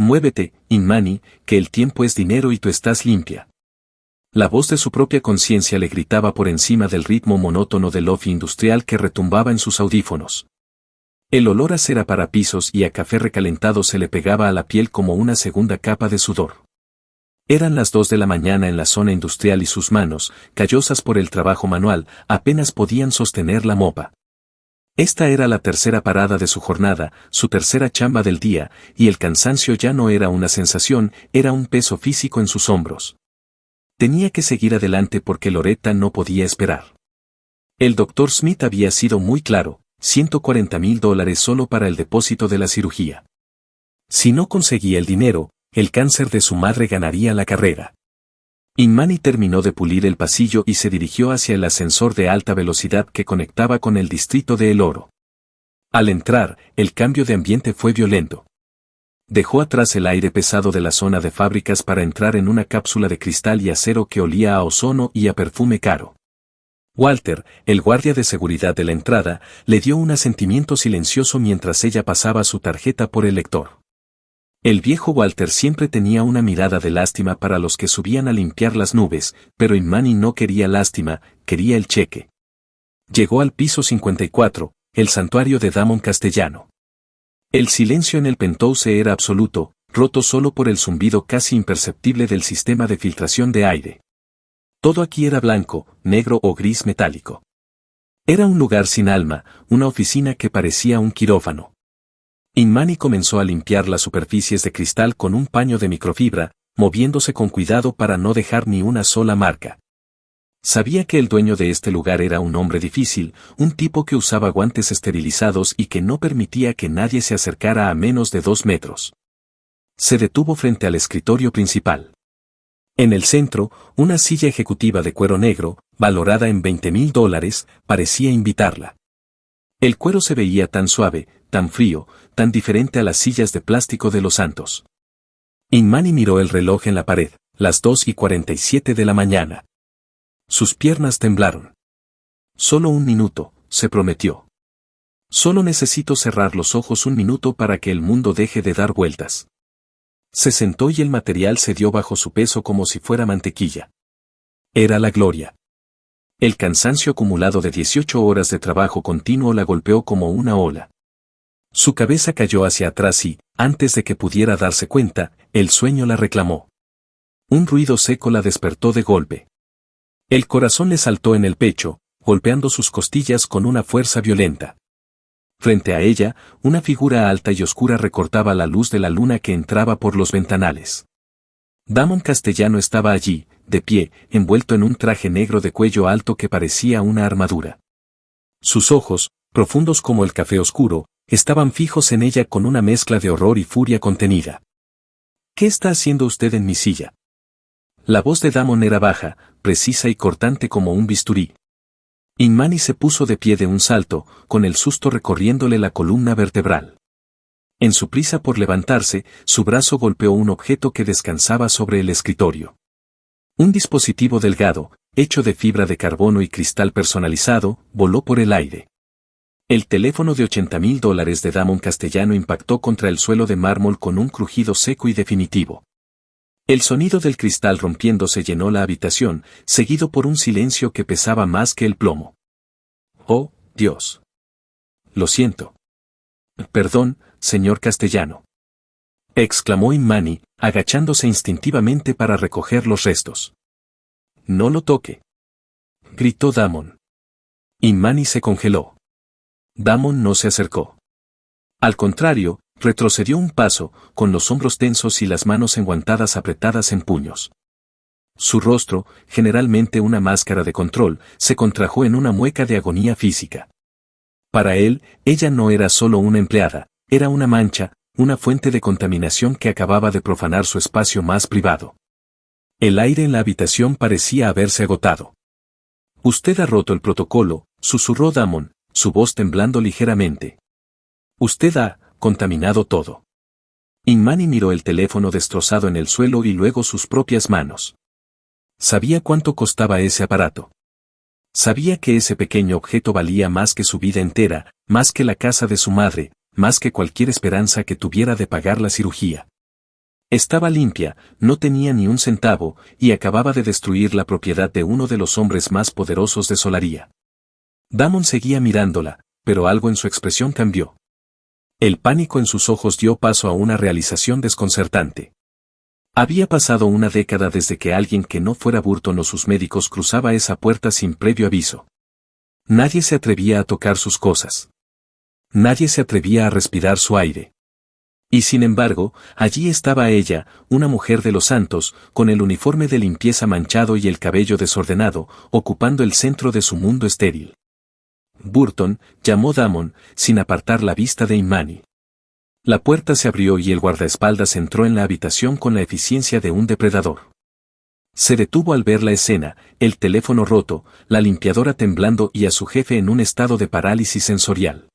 Muévete, Inmani, que el tiempo es dinero y tú estás limpia. La voz de su propia conciencia le gritaba por encima del ritmo monótono del lofi industrial que retumbaba en sus audífonos. El olor a cera para pisos y a café recalentado se le pegaba a la piel como una segunda capa de sudor. Eran las 2 de la mañana en la zona industrial y sus manos, callosas por el trabajo manual, apenas podían sostener la mopa. Esta era la tercera parada de su jornada, su tercera chamba del día, y el cansancio ya no era una sensación, era un peso físico en sus hombros. Tenía que seguir adelante porque Loretta no podía esperar. El Dr. Smith había sido muy claro, $140,000 solo para el depósito de la cirugía. Si no conseguía el dinero, el cáncer de su madre ganaría la carrera. Inmani terminó de pulir el pasillo y se dirigió hacia el ascensor de alta velocidad que conectaba con el distrito de El Oro. Al entrar, el cambio de ambiente fue violento. Dejó atrás el aire pesado de la zona de fábricas para entrar en una cápsula de cristal y acero que olía a ozono y a perfume caro. Walter, el guardia de seguridad de la entrada, le dio un asentimiento silencioso mientras ella pasaba su tarjeta por el lector. El viejo Walter siempre tenía una mirada de lástima para los que subían a limpiar las nubes, pero Inmani no quería lástima, quería el cheque. Llegó al piso 54, el santuario de Damon Castellano. El silencio en el penthouse era absoluto, roto solo por el zumbido casi imperceptible del sistema de filtración de aire. Todo aquí era blanco, negro o gris metálico. Era un lugar sin alma, una oficina que parecía un quirófano. Inmani comenzó a limpiar las superficies de cristal con un paño de microfibra, moviéndose con cuidado para no dejar ni una sola marca. Sabía que el dueño de este lugar era un hombre difícil, un tipo que usaba guantes esterilizados y que no permitía que nadie se acercara a menos de 2 metros. Se detuvo frente al escritorio principal. En el centro, una silla ejecutiva de cuero negro, valorada en $20,000, parecía invitarla. El cuero se veía tan suave, tan frío, tan diferente a las sillas de plástico de los santos. Inmani miró el reloj en la pared, las 2:47 de la mañana. Sus piernas temblaron. Solo un minuto, se prometió. Solo necesito cerrar los ojos un minuto para que el mundo deje de dar vueltas. Se sentó y el material cedió bajo su peso como si fuera mantequilla. Era la gloria. El cansancio acumulado de 18 horas de trabajo continuo la golpeó como una ola. Su cabeza cayó hacia atrás y, antes de que pudiera darse cuenta, el sueño la reclamó. Un ruido seco la despertó de golpe. El corazón le saltó en el pecho, golpeando sus costillas con una fuerza violenta. Frente a ella, una figura alta y oscura recortaba la luz de la luna que entraba por los ventanales. Damon Castellano estaba allí, de pie, envuelto en un traje negro de cuello alto que parecía una armadura. Sus ojos, profundos como el café oscuro, estaban fijos en ella con una mezcla de horror y furia contenida. ¿Qué está haciendo usted en mi silla? La voz de Damon era baja, precisa y cortante como un bisturí. Inmani se puso de pie de un salto, con el susto recorriéndole la columna vertebral. En su prisa por levantarse, su brazo golpeó un objeto que descansaba sobre el escritorio. Un dispositivo delgado, hecho de fibra de carbono y cristal personalizado, voló por el aire. El teléfono de $80,000 de Damon Castellano impactó contra el suelo de mármol con un crujido seco y definitivo. El sonido del cristal rompiéndose llenó la habitación, seguido por un silencio que pesaba más que el plomo. «Oh, Dios. Lo siento. Perdón, señor Castellano», exclamó Inmani, agachándose instintivamente para recoger los restos. «No lo toque», gritó Damon. Inmani se congeló. Damon no se acercó. Al contrario, retrocedió un paso, con los hombros tensos y las manos enguantadas apretadas en puños. Su rostro, generalmente una máscara de control, se contrajo en una mueca de agonía física. Para él, ella no era solo una empleada, era una mancha, una fuente de contaminación que acababa de profanar su espacio más privado. El aire en la habitación parecía haberse agotado. «Usted ha roto el protocolo», susurró Damon, su voz temblando ligeramente. «Usted ha contaminado todo». Inmani miró el teléfono destrozado en el suelo y luego sus propias manos. Sabía cuánto costaba ese aparato. Sabía que ese pequeño objeto valía más que su vida entera, más que la casa de su madre, más que cualquier esperanza que tuviera de pagar la cirugía. Estaba limpia, no tenía ni un centavo, y acababa de destruir la propiedad de uno de los hombres más poderosos de Solaria. Damon seguía mirándola, pero algo en su expresión cambió. El pánico en sus ojos dio paso a una realización desconcertante. Había pasado una década desde que alguien que no fuera Burton o sus médicos cruzaba esa puerta sin previo aviso. Nadie se atrevía a tocar sus cosas. Nadie se atrevía a respirar su aire. Y sin embargo, allí estaba ella, una mujer de los santos, con el uniforme de limpieza manchado y el cabello desordenado, ocupando el centro de su mundo estéril. Burton, llamó Damon, sin apartar la vista de Imani. La puerta se abrió y el guardaespaldas entró en la habitación con la eficiencia de un depredador. Se detuvo al ver la escena, el teléfono roto, la limpiadora temblando y a su jefe en un estado de parálisis sensorial.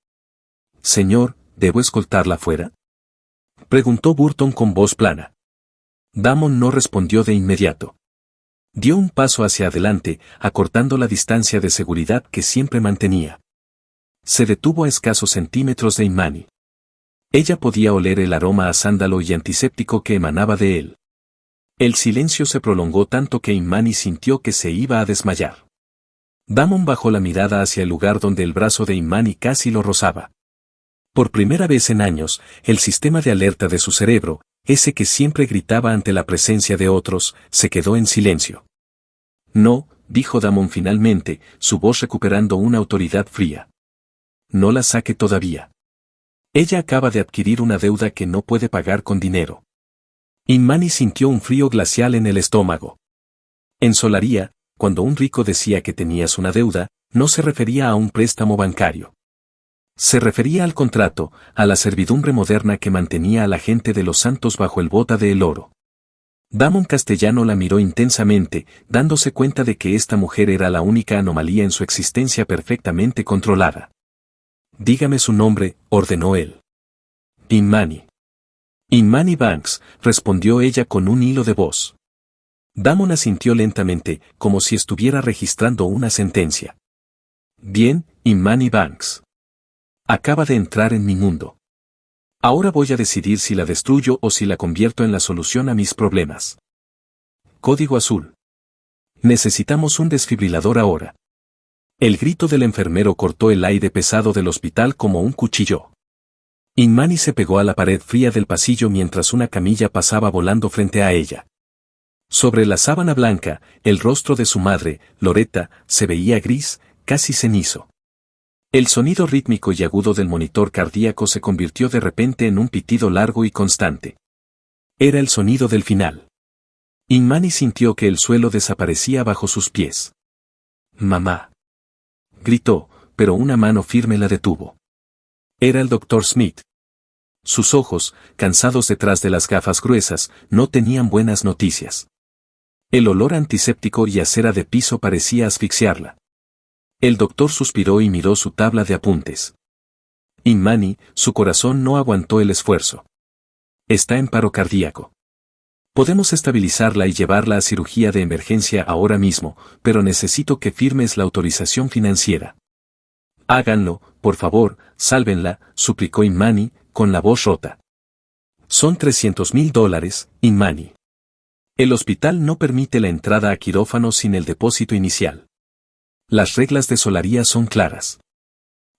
«Señor, ¿debo escoltarla fuera?», preguntó Burton con voz plana. Damon no respondió de inmediato. Dio un paso hacia adelante, acortando la distancia de seguridad que siempre mantenía. Se detuvo a escasos centímetros de Imani. Ella podía oler el aroma a sándalo y antiséptico que emanaba de él. El silencio se prolongó tanto que Imani sintió que se iba a desmayar. Damon bajó la mirada hacia el lugar donde el brazo de Imani casi lo rozaba. Por primera vez en años, el sistema de alerta de su cerebro, ese que siempre gritaba ante la presencia de otros, se quedó en silencio. «No», dijo Damon finalmente, su voz recuperando una autoridad fría. «No la saque todavía. Ella acaba de adquirir una deuda que no puede pagar con dinero». Imani sintió un frío glacial en el estómago. En Solaria, cuando un rico decía que tenías una deuda, no se refería a un préstamo bancario. Se refería al contrato, a la servidumbre moderna que mantenía a la gente de los santos bajo el bota de el oro. Damon Castellano la miró intensamente, dándose cuenta de que esta mujer era la única anomalía en su existencia perfectamente controlada. «Dígame su nombre», ordenó él. «Imani». «Imani Banks», respondió ella con un hilo de voz. Damon asintió lentamente, como si estuviera registrando una sentencia. «Bien, Imani Banks. Acaba de entrar en mi mundo. Ahora voy a decidir si la destruyo o si la convierto en la solución a mis problemas. Código azul. Necesitamos un desfibrilador ahora». El grito del enfermero cortó el aire pesado del hospital como un cuchillo. Imani se pegó a la pared fría del pasillo mientras una camilla pasaba volando frente a ella. Sobre la sábana blanca, el rostro de su madre, Loretta, se veía gris, casi cenizo. El sonido rítmico y agudo del monitor cardíaco se convirtió de repente en un pitido largo y constante. Era el sonido del final. Imani sintió que el suelo desaparecía bajo sus pies. «Mamá», gritó, pero una mano firme la detuvo. Era el Dr. Smith. Sus ojos, cansados detrás de las gafas gruesas, no tenían buenas noticias. El olor antiséptico y a cera de piso parecía asfixiarla. El doctor suspiró y miró su tabla de apuntes. Imani, su corazón no aguantó el esfuerzo. Está en paro cardíaco. Podemos estabilizarla y llevarla a cirugía de emergencia ahora mismo, pero necesito que firmes la autorización financiera. Háganlo, por favor, sálvenla, suplicó Imani, con la voz rota. Son $300,000, Imani. El hospital no permite la entrada a quirófano sin el depósito inicial. Las reglas de Solaria son claras.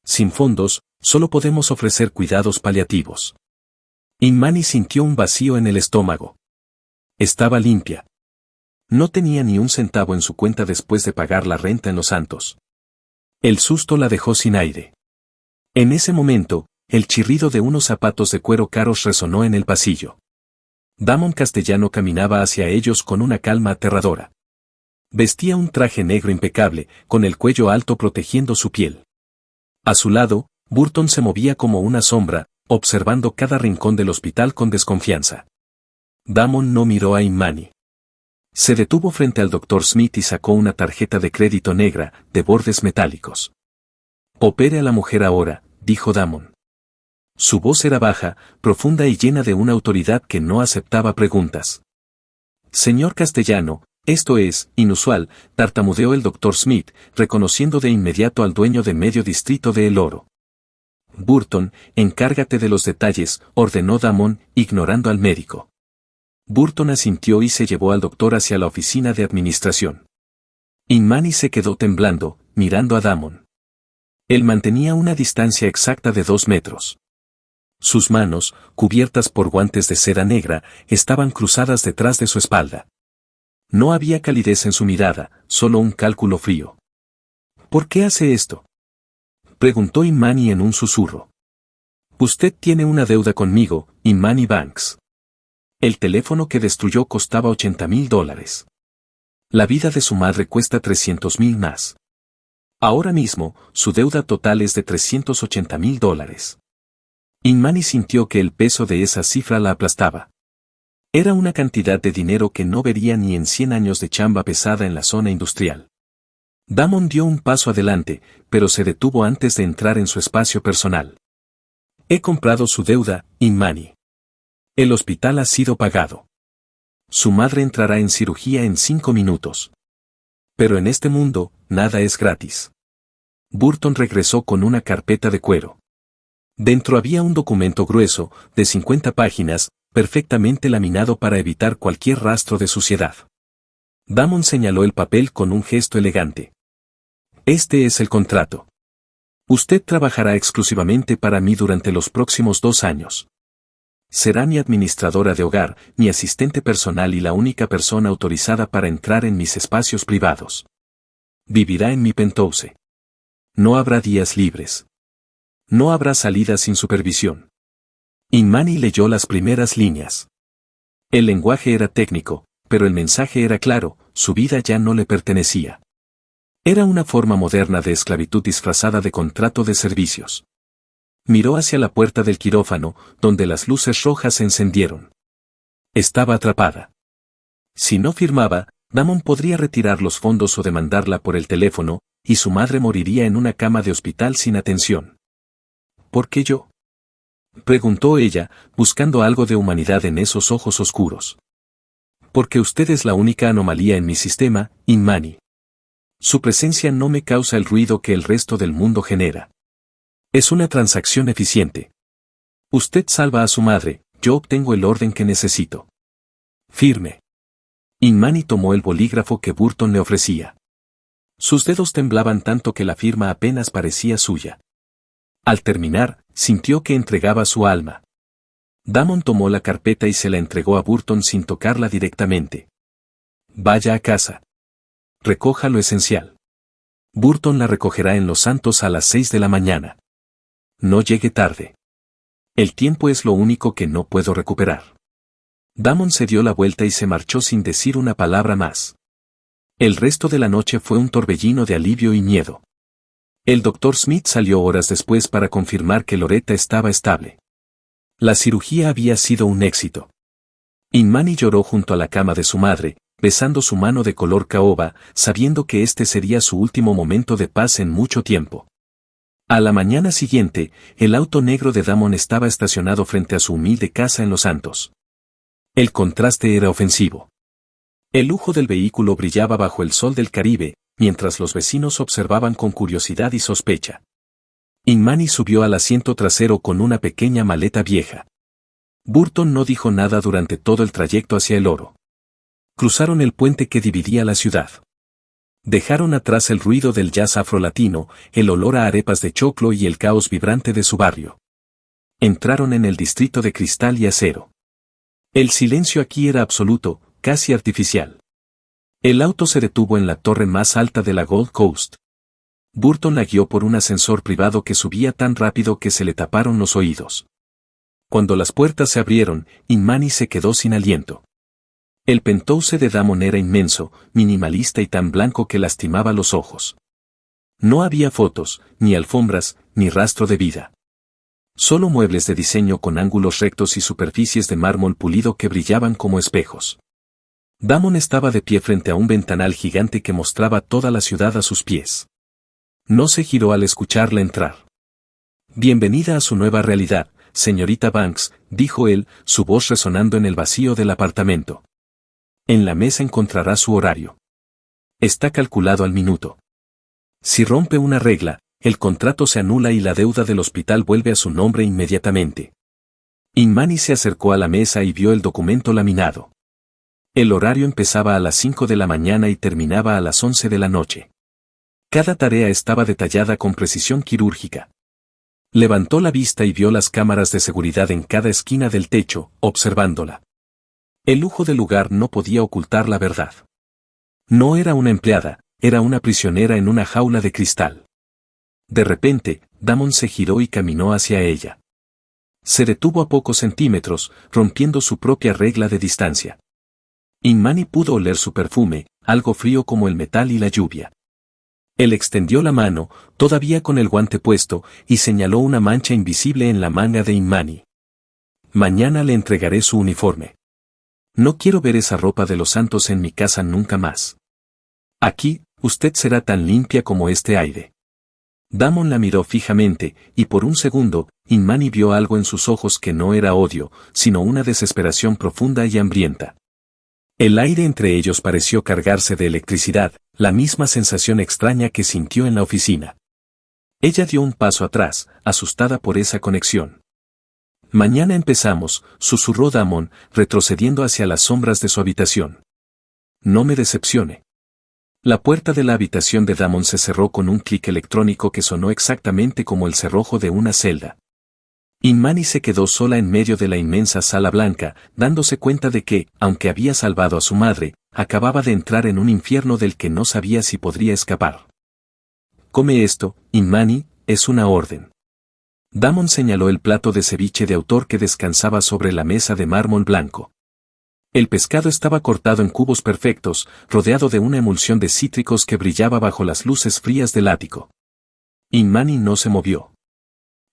Sin fondos, solo podemos ofrecer cuidados paliativos. Imani sintió un vacío en el estómago. Estaba limpia. No tenía ni un centavo en su cuenta después de pagar la renta en Los Santos. El susto la dejó sin aire. En ese momento, el chirrido de unos zapatos de cuero caros resonó en el pasillo. Damon Castellano caminaba hacia ellos con una calma aterradora. Vestía un traje negro impecable, con el cuello alto protegiendo su piel. A su lado, Burton se movía como una sombra, observando cada rincón del hospital con desconfianza. Damon no miró a Imani. Se detuvo frente al Dr. Smith y sacó una tarjeta de crédito negra, de bordes metálicos. «Opere a la mujer ahora», dijo Damon. Su voz era baja, profunda y llena de una autoridad que no aceptaba preguntas. «Señor Castellano, esto es inusual», tartamudeó el Dr. Smith, reconociendo de inmediato al dueño de medio distrito de El Oro. «Burton, encárgate de los detalles», ordenó Damon, ignorando al médico. Burton asintió y se llevó al doctor hacia la oficina de administración. Inmani se quedó temblando, mirando a Damon. Él mantenía una distancia exacta de 2 metros. Sus manos, cubiertas por guantes de seda negra, estaban cruzadas detrás de su espalda. No había calidez en su mirada, solo un cálculo frío. ¿Por qué hace esto?, preguntó Inmani en un susurro. Usted tiene una deuda conmigo, Inmani Banks. El teléfono que destruyó costaba $80,000. La vida de su madre cuesta $300,000 más. Ahora mismo, su deuda total es de $380,000. Inmani sintió que el peso de esa cifra la aplastaba. Era una cantidad de dinero que no vería ni en 100 años de chamba pesada en la zona industrial. Damon dio un paso adelante, pero se detuvo antes de entrar en su espacio personal. He comprado su deuda, Inmani. El hospital ha sido pagado. Su madre entrará en cirugía en 5 minutos. Pero en este mundo, nada es gratis. Burton regresó con una carpeta de cuero. Dentro había un documento grueso, de 50 páginas, perfectamente laminado para evitar cualquier rastro de suciedad. Damon señaló el papel con un gesto elegante. Este es el contrato. Usted trabajará exclusivamente para mí durante los próximos 2 años. Será mi administradora de hogar, mi asistente personal y la única persona autorizada para entrar en mis espacios privados. Vivirá en mi penthouse. No habrá días libres. No habrá salidas sin supervisión. Inmani leyó las primeras líneas. El lenguaje era técnico, pero el mensaje era claro, su vida ya no le pertenecía. Era una forma moderna de esclavitud disfrazada de contrato de servicios. Miró hacia la puerta del quirófano, donde las luces rojas se encendieron. Estaba atrapada. Si no firmaba, Damon podría retirar los fondos o demandarla por el teléfono, y su madre moriría en una cama de hospital sin atención. ¿Por qué yo?, preguntó ella, buscando algo de humanidad en esos ojos oscuros. Porque usted es la única anomalía en mi sistema, Inmani. Su presencia no me causa el ruido que el resto del mundo genera. Es una transacción eficiente. Usted salva a su madre, yo obtengo el orden que necesito. Firme. Inmani tomó el bolígrafo que Burton le ofrecía. Sus dedos temblaban tanto que la firma apenas parecía suya. Al terminar, sintió que entregaba su alma. Damon tomó la carpeta y se la entregó a Burton sin tocarla directamente. Vaya a casa. Recoja lo esencial. Burton la recogerá en Los Santos a las 6 de la mañana. No llegue tarde. El tiempo es lo único que no puedo recuperar. Damon se dio la vuelta y se marchó sin decir una palabra más. El resto de la noche fue un torbellino de alivio y miedo. El Dr. Smith salió horas después para confirmar que Loretta estaba estable. La cirugía había sido un éxito. Inmani lloró junto a la cama de su madre, besando su mano de color caoba, sabiendo que este sería su último momento de paz en mucho tiempo. A la mañana siguiente, el auto negro de Damon estaba estacionado frente a su humilde casa en Los Santos. El contraste era ofensivo. El lujo del vehículo brillaba bajo el sol del Caribe, mientras los vecinos observaban con curiosidad y sospecha. Inmani subió al asiento trasero con una pequeña maleta vieja. Burton no dijo nada durante todo el trayecto hacia el oro. Cruzaron el puente que dividía la ciudad. Dejaron atrás el ruido del jazz afrolatino, el olor a arepas de choclo y el caos vibrante de su barrio. Entraron en el distrito de cristal y acero. El silencio aquí era absoluto, casi artificial. El auto se detuvo en la torre más alta de la Gold Coast. Burton la guió por un ascensor privado que subía tan rápido que se le taparon los oídos. Cuando las puertas se abrieron, Inmani se quedó sin aliento. El penthouse de Damon era inmenso, minimalista y tan blanco que lastimaba los ojos. No había fotos, ni alfombras, ni rastro de vida. Solo muebles de diseño con ángulos rectos y superficies de mármol pulido que brillaban como espejos. Damon estaba de pie frente a un ventanal gigante que mostraba toda la ciudad a sus pies. No se giró al escucharla entrar. Bienvenida a su nueva realidad, señorita Banks, dijo él, su voz resonando en el vacío del apartamento. En la mesa encontrará su horario. Está calculado al minuto. Si rompe una regla, el contrato se anula y la deuda del hospital vuelve a su nombre inmediatamente. Inmani se acercó a la mesa y vio el documento laminado. El horario empezaba a las 5 de la mañana y terminaba a las 11 de la noche. Cada tarea estaba detallada con precisión quirúrgica. Levantó la vista y vio las cámaras de seguridad en cada esquina del techo, observándola. El lujo del lugar no podía ocultar la verdad. No era una empleada, era una prisionera en una jaula de cristal. De repente, Damon se giró y caminó hacia ella. Se detuvo a pocos centímetros, rompiendo su propia regla de distancia. Inmani pudo oler su perfume, algo frío como el metal y la lluvia. Él extendió la mano, todavía con el guante puesto, y señaló una mancha invisible en la manga de Inmani. Mañana le entregaré su uniforme. No quiero ver esa ropa de los santos en mi casa nunca más. Aquí, usted será tan limpia como este aire. Damon la miró fijamente, y por un segundo, Inmani vio algo en sus ojos que no era odio, sino una desesperación profunda y hambrienta. El aire entre ellos pareció cargarse de electricidad, la misma sensación extraña que sintió en la oficina. Ella dio un paso atrás, asustada por esa conexión. Mañana empezamos, susurró Damon, retrocediendo hacia las sombras de su habitación. No me decepcione. La puerta de la habitación de Damon se cerró con un clic electrónico que sonó exactamente como el cerrojo de una celda. Inmani se quedó sola en medio de la inmensa sala blanca, dándose cuenta de que, aunque había salvado a su madre, acababa de entrar en un infierno del que no sabía si podría escapar. Come esto, Inmani, es una orden. Damon señaló el plato de ceviche de autor que descansaba sobre la mesa de mármol blanco. El pescado estaba cortado en cubos perfectos, rodeado de una emulsión de cítricos que brillaba bajo las luces frías del ático. Inmani no se movió.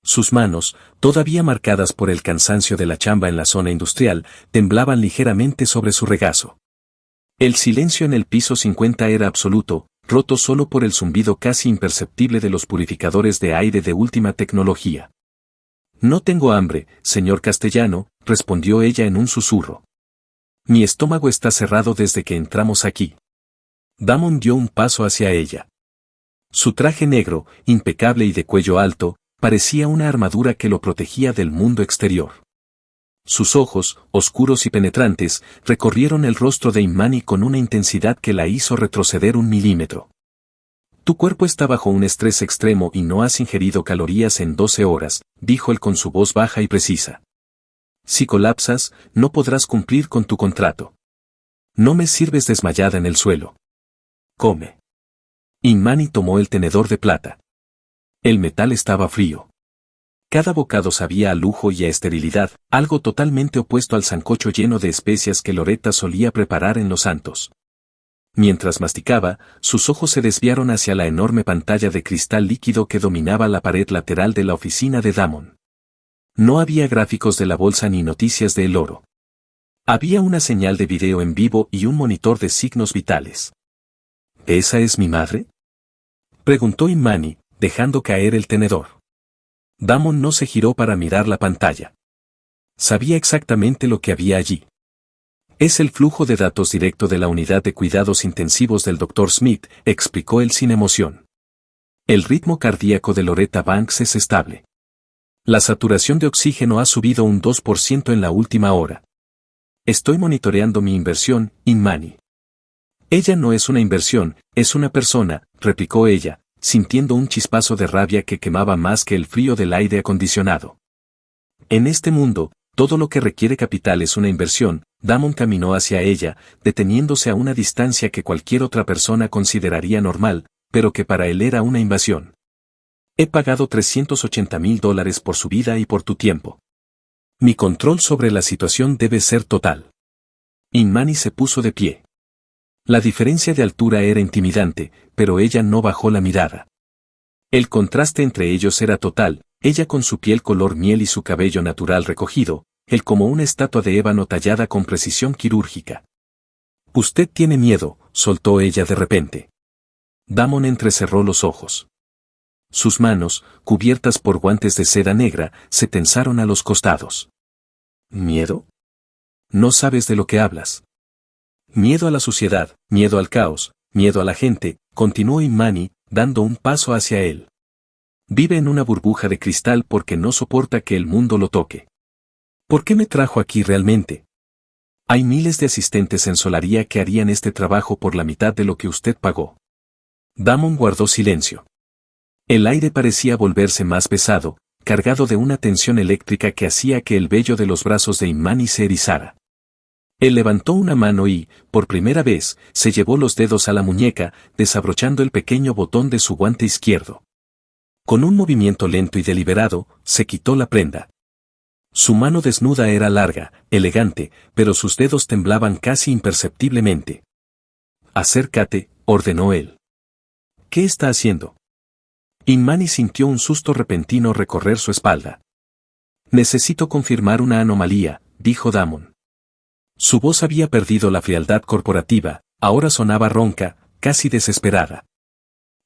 Sus manos, todavía marcadas por el cansancio de la chamba en la zona industrial, temblaban ligeramente sobre su regazo. El silencio en el piso 50 era absoluto, roto solo por el zumbido casi imperceptible de los purificadores de aire de última tecnología. No tengo hambre, señor Castellano, respondió ella en un susurro. Mi estómago está cerrado desde que entramos aquí. Damon dio un paso hacia ella. Su traje negro, impecable y de cuello alto, parecía una armadura que lo protegía del mundo exterior. Sus ojos, oscuros y penetrantes, recorrieron el rostro de Inmani con una intensidad que la hizo retroceder 1 milímetro. Tu cuerpo está bajo un estrés extremo y no has ingerido calorías en 12 horas, dijo él con su voz baja y precisa. Si colapsas, no podrás cumplir con tu contrato. No me sirves desmayada en el suelo. Come. Inmani tomó el tenedor de plata. El metal estaba frío. Cada bocado sabía a lujo y a esterilidad, algo totalmente opuesto al sancocho lleno de especias que Loretta solía preparar en Los Santos. Mientras masticaba, sus ojos se desviaron hacia la enorme pantalla de cristal líquido que dominaba la pared lateral de la oficina de Damon. No había gráficos de la bolsa ni noticias de El Oro. Había una señal de video en vivo y un monitor de signos vitales. ¿Esa es mi madre?, preguntó Inmani, dejando caer el tenedor. Damon no se giró para mirar la pantalla. Sabía exactamente lo que había allí. Es el flujo de datos directo de la unidad de cuidados intensivos del Dr. Smith, explicó él sin emoción. El ritmo cardíaco de Loretta Banks es estable. La saturación de oxígeno ha subido un 2% en la última hora. Estoy monitoreando mi inversión, Inmani. Ella no es una inversión, es una persona, replicó ella, sintiendo un chispazo de rabia que quemaba más que el frío del aire acondicionado. En este mundo, todo lo que requiere capital es una inversión. Damon caminó hacia ella, deteniéndose a una distancia que cualquier otra persona consideraría normal, pero que para él era una invasión. He pagado $380,000 por su vida y por tu tiempo. Mi control sobre la situación debe ser total. Inmani se puso de pie. La diferencia de altura era intimidante, pero ella no bajó la mirada. El contraste entre ellos era total, ella con su piel color miel y su cabello natural recogido, él como una estatua de ébano tallada con precisión quirúrgica. Usted tiene miedo, soltó ella de repente. Damon entrecerró los ojos. Sus manos, cubiertas por guantes de seda negra, se tensaron a los costados. ¿Miedo? No sabes de lo que hablas. Miedo a la suciedad, miedo al caos, miedo a la gente, continuó Inmani, dando un paso hacia él. Vive en una burbuja de cristal porque no soporta que el mundo lo toque. ¿Por qué me trajo aquí realmente? Hay miles de asistentes en Solaria que harían este trabajo por la mitad de lo que usted pagó. Damon guardó silencio. El aire parecía volverse más pesado, cargado de una tensión eléctrica que hacía que el vello de los brazos de Imani se erizara. Él levantó una mano y, por primera vez, se llevó los dedos a la muñeca, desabrochando el pequeño botón de su guante izquierdo. Con un movimiento lento y deliberado, se quitó la prenda. Su mano desnuda era larga, elegante, pero sus dedos temblaban casi imperceptiblemente. «Acércate», ordenó él. «¿Qué está haciendo?» Imani sintió un susto repentino recorrer su espalda. «Necesito confirmar una anomalía», dijo Damon. Su voz había perdido la frialdad corporativa, ahora sonaba ronca, casi desesperada.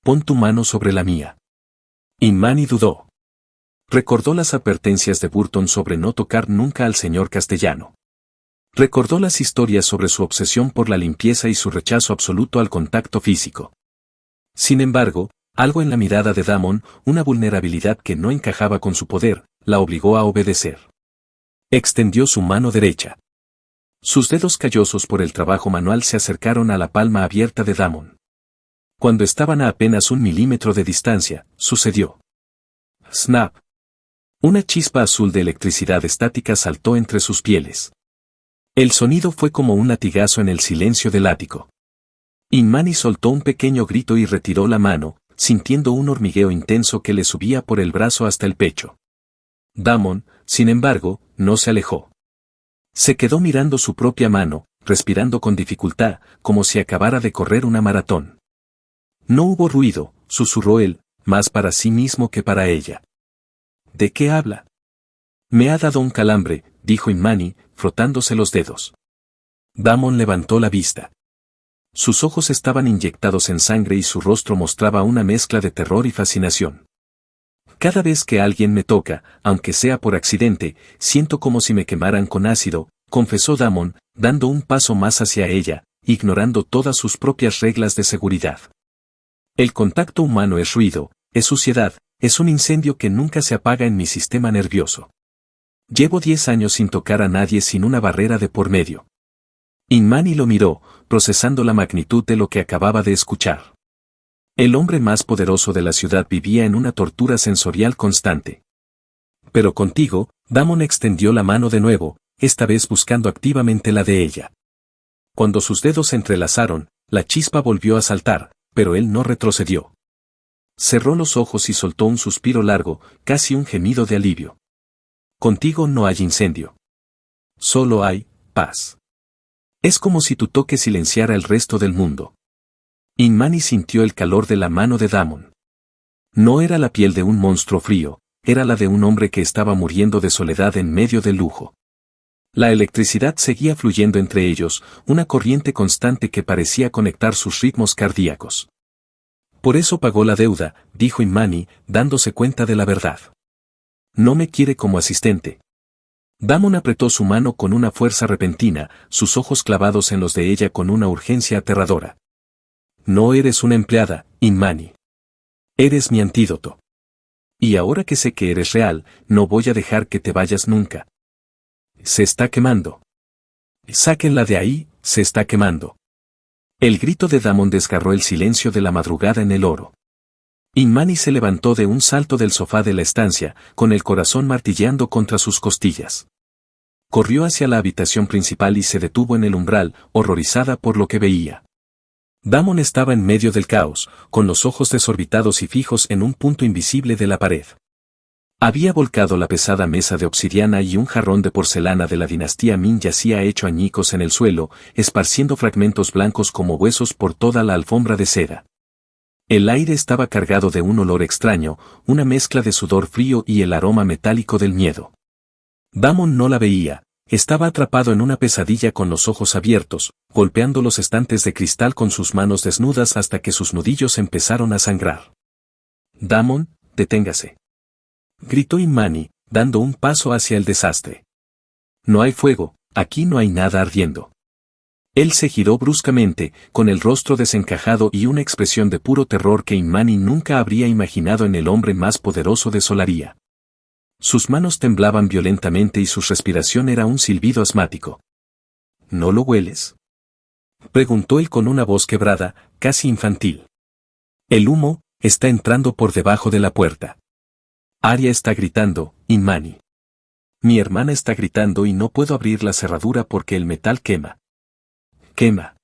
«Pon tu mano sobre la mía». Imani dudó. Recordó las advertencias de Burton sobre no tocar nunca al señor Castellano. Recordó las historias sobre su obsesión por la limpieza y su rechazo absoluto al contacto físico. Sin embargo, algo en la mirada de Damon, una vulnerabilidad que no encajaba con su poder, la obligó a obedecer. Extendió su mano derecha. Sus dedos callosos por el trabajo manual se acercaron a la palma abierta de Damon. Cuando estaban a apenas 1 milímetro de distancia, sucedió. Snap. Una chispa azul de electricidad estática saltó entre sus pieles. El sonido fue como un latigazo en el silencio del ático. Imani soltó un pequeño grito y retiró la mano, sintiendo un hormigueo intenso que le subía por el brazo hasta el pecho. Damon, sin embargo, no se alejó. Se quedó mirando su propia mano, respirando con dificultad, como si acabara de correr una maratón. No hubo ruido, susurró él, más para sí mismo que para ella. ¿De qué habla? Me ha dado un calambre, dijo Imani, frotándose los dedos. Damon levantó la vista. Sus ojos estaban inyectados en sangre y su rostro mostraba una mezcla de terror y fascinación. Cada vez que alguien me toca, aunque sea por accidente, siento como si me quemaran con ácido, confesó Damon, dando un paso más hacia ella, ignorando todas sus propias reglas de seguridad. El contacto humano es ruido, es suciedad, es un incendio que nunca se apaga en mi sistema nervioso. Llevo 10 años sin tocar a nadie sin una barrera de por medio. Imani lo miró, procesando la magnitud de lo que acababa de escuchar. El hombre más poderoso de la ciudad vivía en una tortura sensorial constante. Pero contigo, Damon extendió la mano de nuevo, esta vez buscando activamente la de ella. Cuando sus dedos se entrelazaron, la chispa volvió a saltar, pero él no retrocedió. Cerró los ojos y soltó un suspiro largo, casi un gemido de alivio. Contigo no hay incendio. Solo hay paz. Es como si tu toque silenciara el resto del mundo. Imani sintió el calor de la mano de Damon. No era la piel de un monstruo frío, era la de un hombre que estaba muriendo de soledad en medio del lujo. La electricidad seguía fluyendo entre ellos, una corriente constante que parecía conectar sus ritmos cardíacos. Por eso pagó la deuda, dijo Imani, dándose cuenta de la verdad. No me quiere como asistente. Damon apretó su mano con una fuerza repentina, sus ojos clavados en los de ella con una urgencia aterradora. No eres una empleada, Imani. Eres mi antídoto. Y ahora que sé que eres real, no voy a dejar que te vayas nunca. Se está quemando. Sáquenla de ahí, se está quemando. El grito de Damon desgarró el silencio de la madrugada en el oro. Imani se levantó de un salto del sofá de la estancia, con el corazón martilleando contra sus costillas. Corrió hacia la habitación principal y se detuvo en el umbral, horrorizada por lo que veía. Damon estaba en medio del caos, con los ojos desorbitados y fijos en un punto invisible de la pared. Había volcado la pesada mesa de obsidiana y un jarrón de porcelana de la dinastía Ming yacía hecho añicos en el suelo, esparciendo fragmentos blancos como huesos por toda la alfombra de seda. El aire estaba cargado de un olor extraño, una mezcla de sudor frío y el aroma metálico del miedo. Damon no la veía, estaba atrapado en una pesadilla con los ojos abiertos, golpeando los estantes de cristal con sus manos desnudas hasta que sus nudillos empezaron a sangrar. Damon, deténgase. Gritó Imani, dando un paso hacia el desastre. No hay fuego, aquí no hay nada ardiendo. Él se giró bruscamente, con el rostro desencajado y una expresión de puro terror que Imani nunca habría imaginado en el hombre más poderoso de Solaria. Sus manos temblaban violentamente y su respiración era un silbido asmático. ¿No lo hueles? Preguntó él con una voz quebrada, casi infantil. El humo está entrando por debajo de la puerta. Arya está gritando, Inmani. Mi hermana está gritando y no puedo abrir la cerradura porque el metal quema. Quema.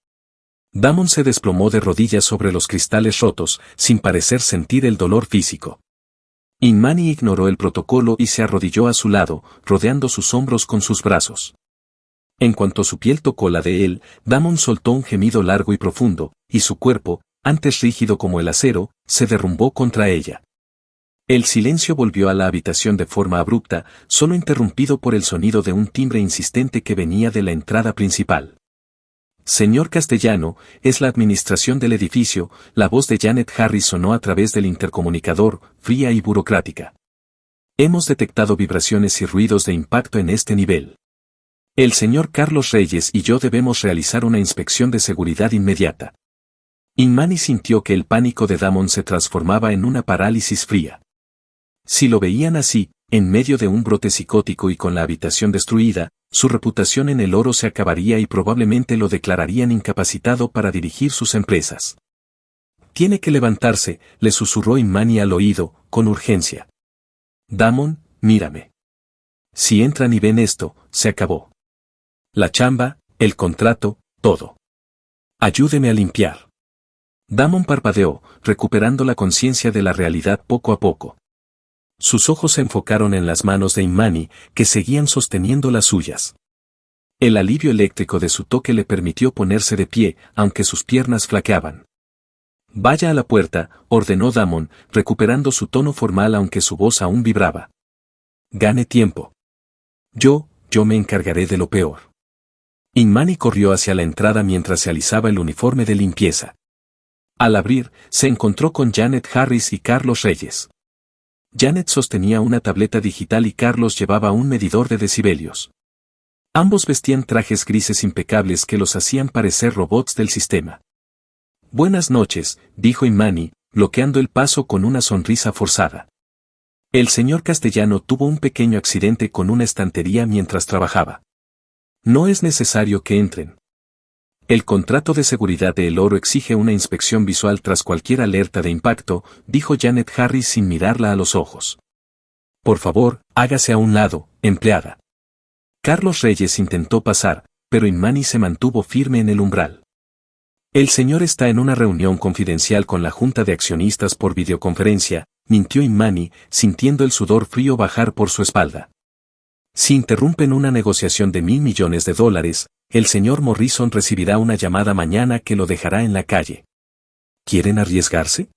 Damon se desplomó de rodillas sobre los cristales rotos, sin parecer sentir el dolor físico. Inmani ignoró el protocolo y se arrodilló a su lado, rodeando sus hombros con sus brazos. En cuanto su piel tocó la de él, Damon soltó un gemido largo y profundo, y su cuerpo, antes rígido como el acero, se derrumbó contra ella. El silencio volvió a la habitación de forma abrupta, solo interrumpido por el sonido de un timbre insistente que venía de la entrada principal. Señor Castellano, es la administración del edificio. La voz de Janet Harris sonó a través del intercomunicador, fría y burocrática. Hemos detectado vibraciones y ruidos de impacto en este nivel. El señor Carlos Reyes y yo debemos realizar una inspección de seguridad inmediata. Inmani sintió que el pánico de Damon se transformaba en una parálisis fría. Si lo veían así, en medio de un brote psicótico y con la habitación destruida, su reputación en el oro se acabaría y probablemente lo declararían incapacitado para dirigir sus empresas. Tiene que levantarse, le susurró Inmani al oído, con urgencia. Damon, mírame. Si entran y ven esto, se acabó. La chamba, el contrato, todo. Ayúdeme a limpiar. Damon parpadeó, recuperando la conciencia de la realidad poco a poco. Sus ojos se enfocaron en las manos de Inmani, que seguían sosteniendo las suyas. El alivio eléctrico de su toque le permitió ponerse de pie, aunque sus piernas flaqueaban. Vaya a la puerta, ordenó Damon, recuperando su tono formal aunque su voz aún vibraba. Gane tiempo. Yo me encargaré de lo peor. Inmani corrió hacia la entrada mientras se alisaba el uniforme de limpieza. Al abrir, se encontró con Janet Harris y Carlos Reyes. Janet sostenía una tableta digital y Carlos llevaba un medidor de decibelios. Ambos vestían trajes grises impecables que los hacían parecer robots del sistema. Buenas noches, dijo Inmani, bloqueando el paso con una sonrisa forzada. El señor Castellano tuvo un pequeño accidente con una estantería mientras trabajaba. No es necesario que entren. El contrato de seguridad de El Oro exige una inspección visual tras cualquier alerta de impacto, dijo Janet Harris sin mirarla a los ojos. Por favor, hágase a un lado, empleada. Carlos Reyes intentó pasar, pero Inmani se mantuvo firme en el umbral. El señor está en una reunión confidencial con la Junta de Accionistas por videoconferencia, mintió Inmani, sintiendo el sudor frío bajar por su espalda. Si interrumpen una negociación de $1.000 millones, el señor Morrison recibirá una llamada mañana que lo dejará en la calle. ¿Quieren arriesgarse?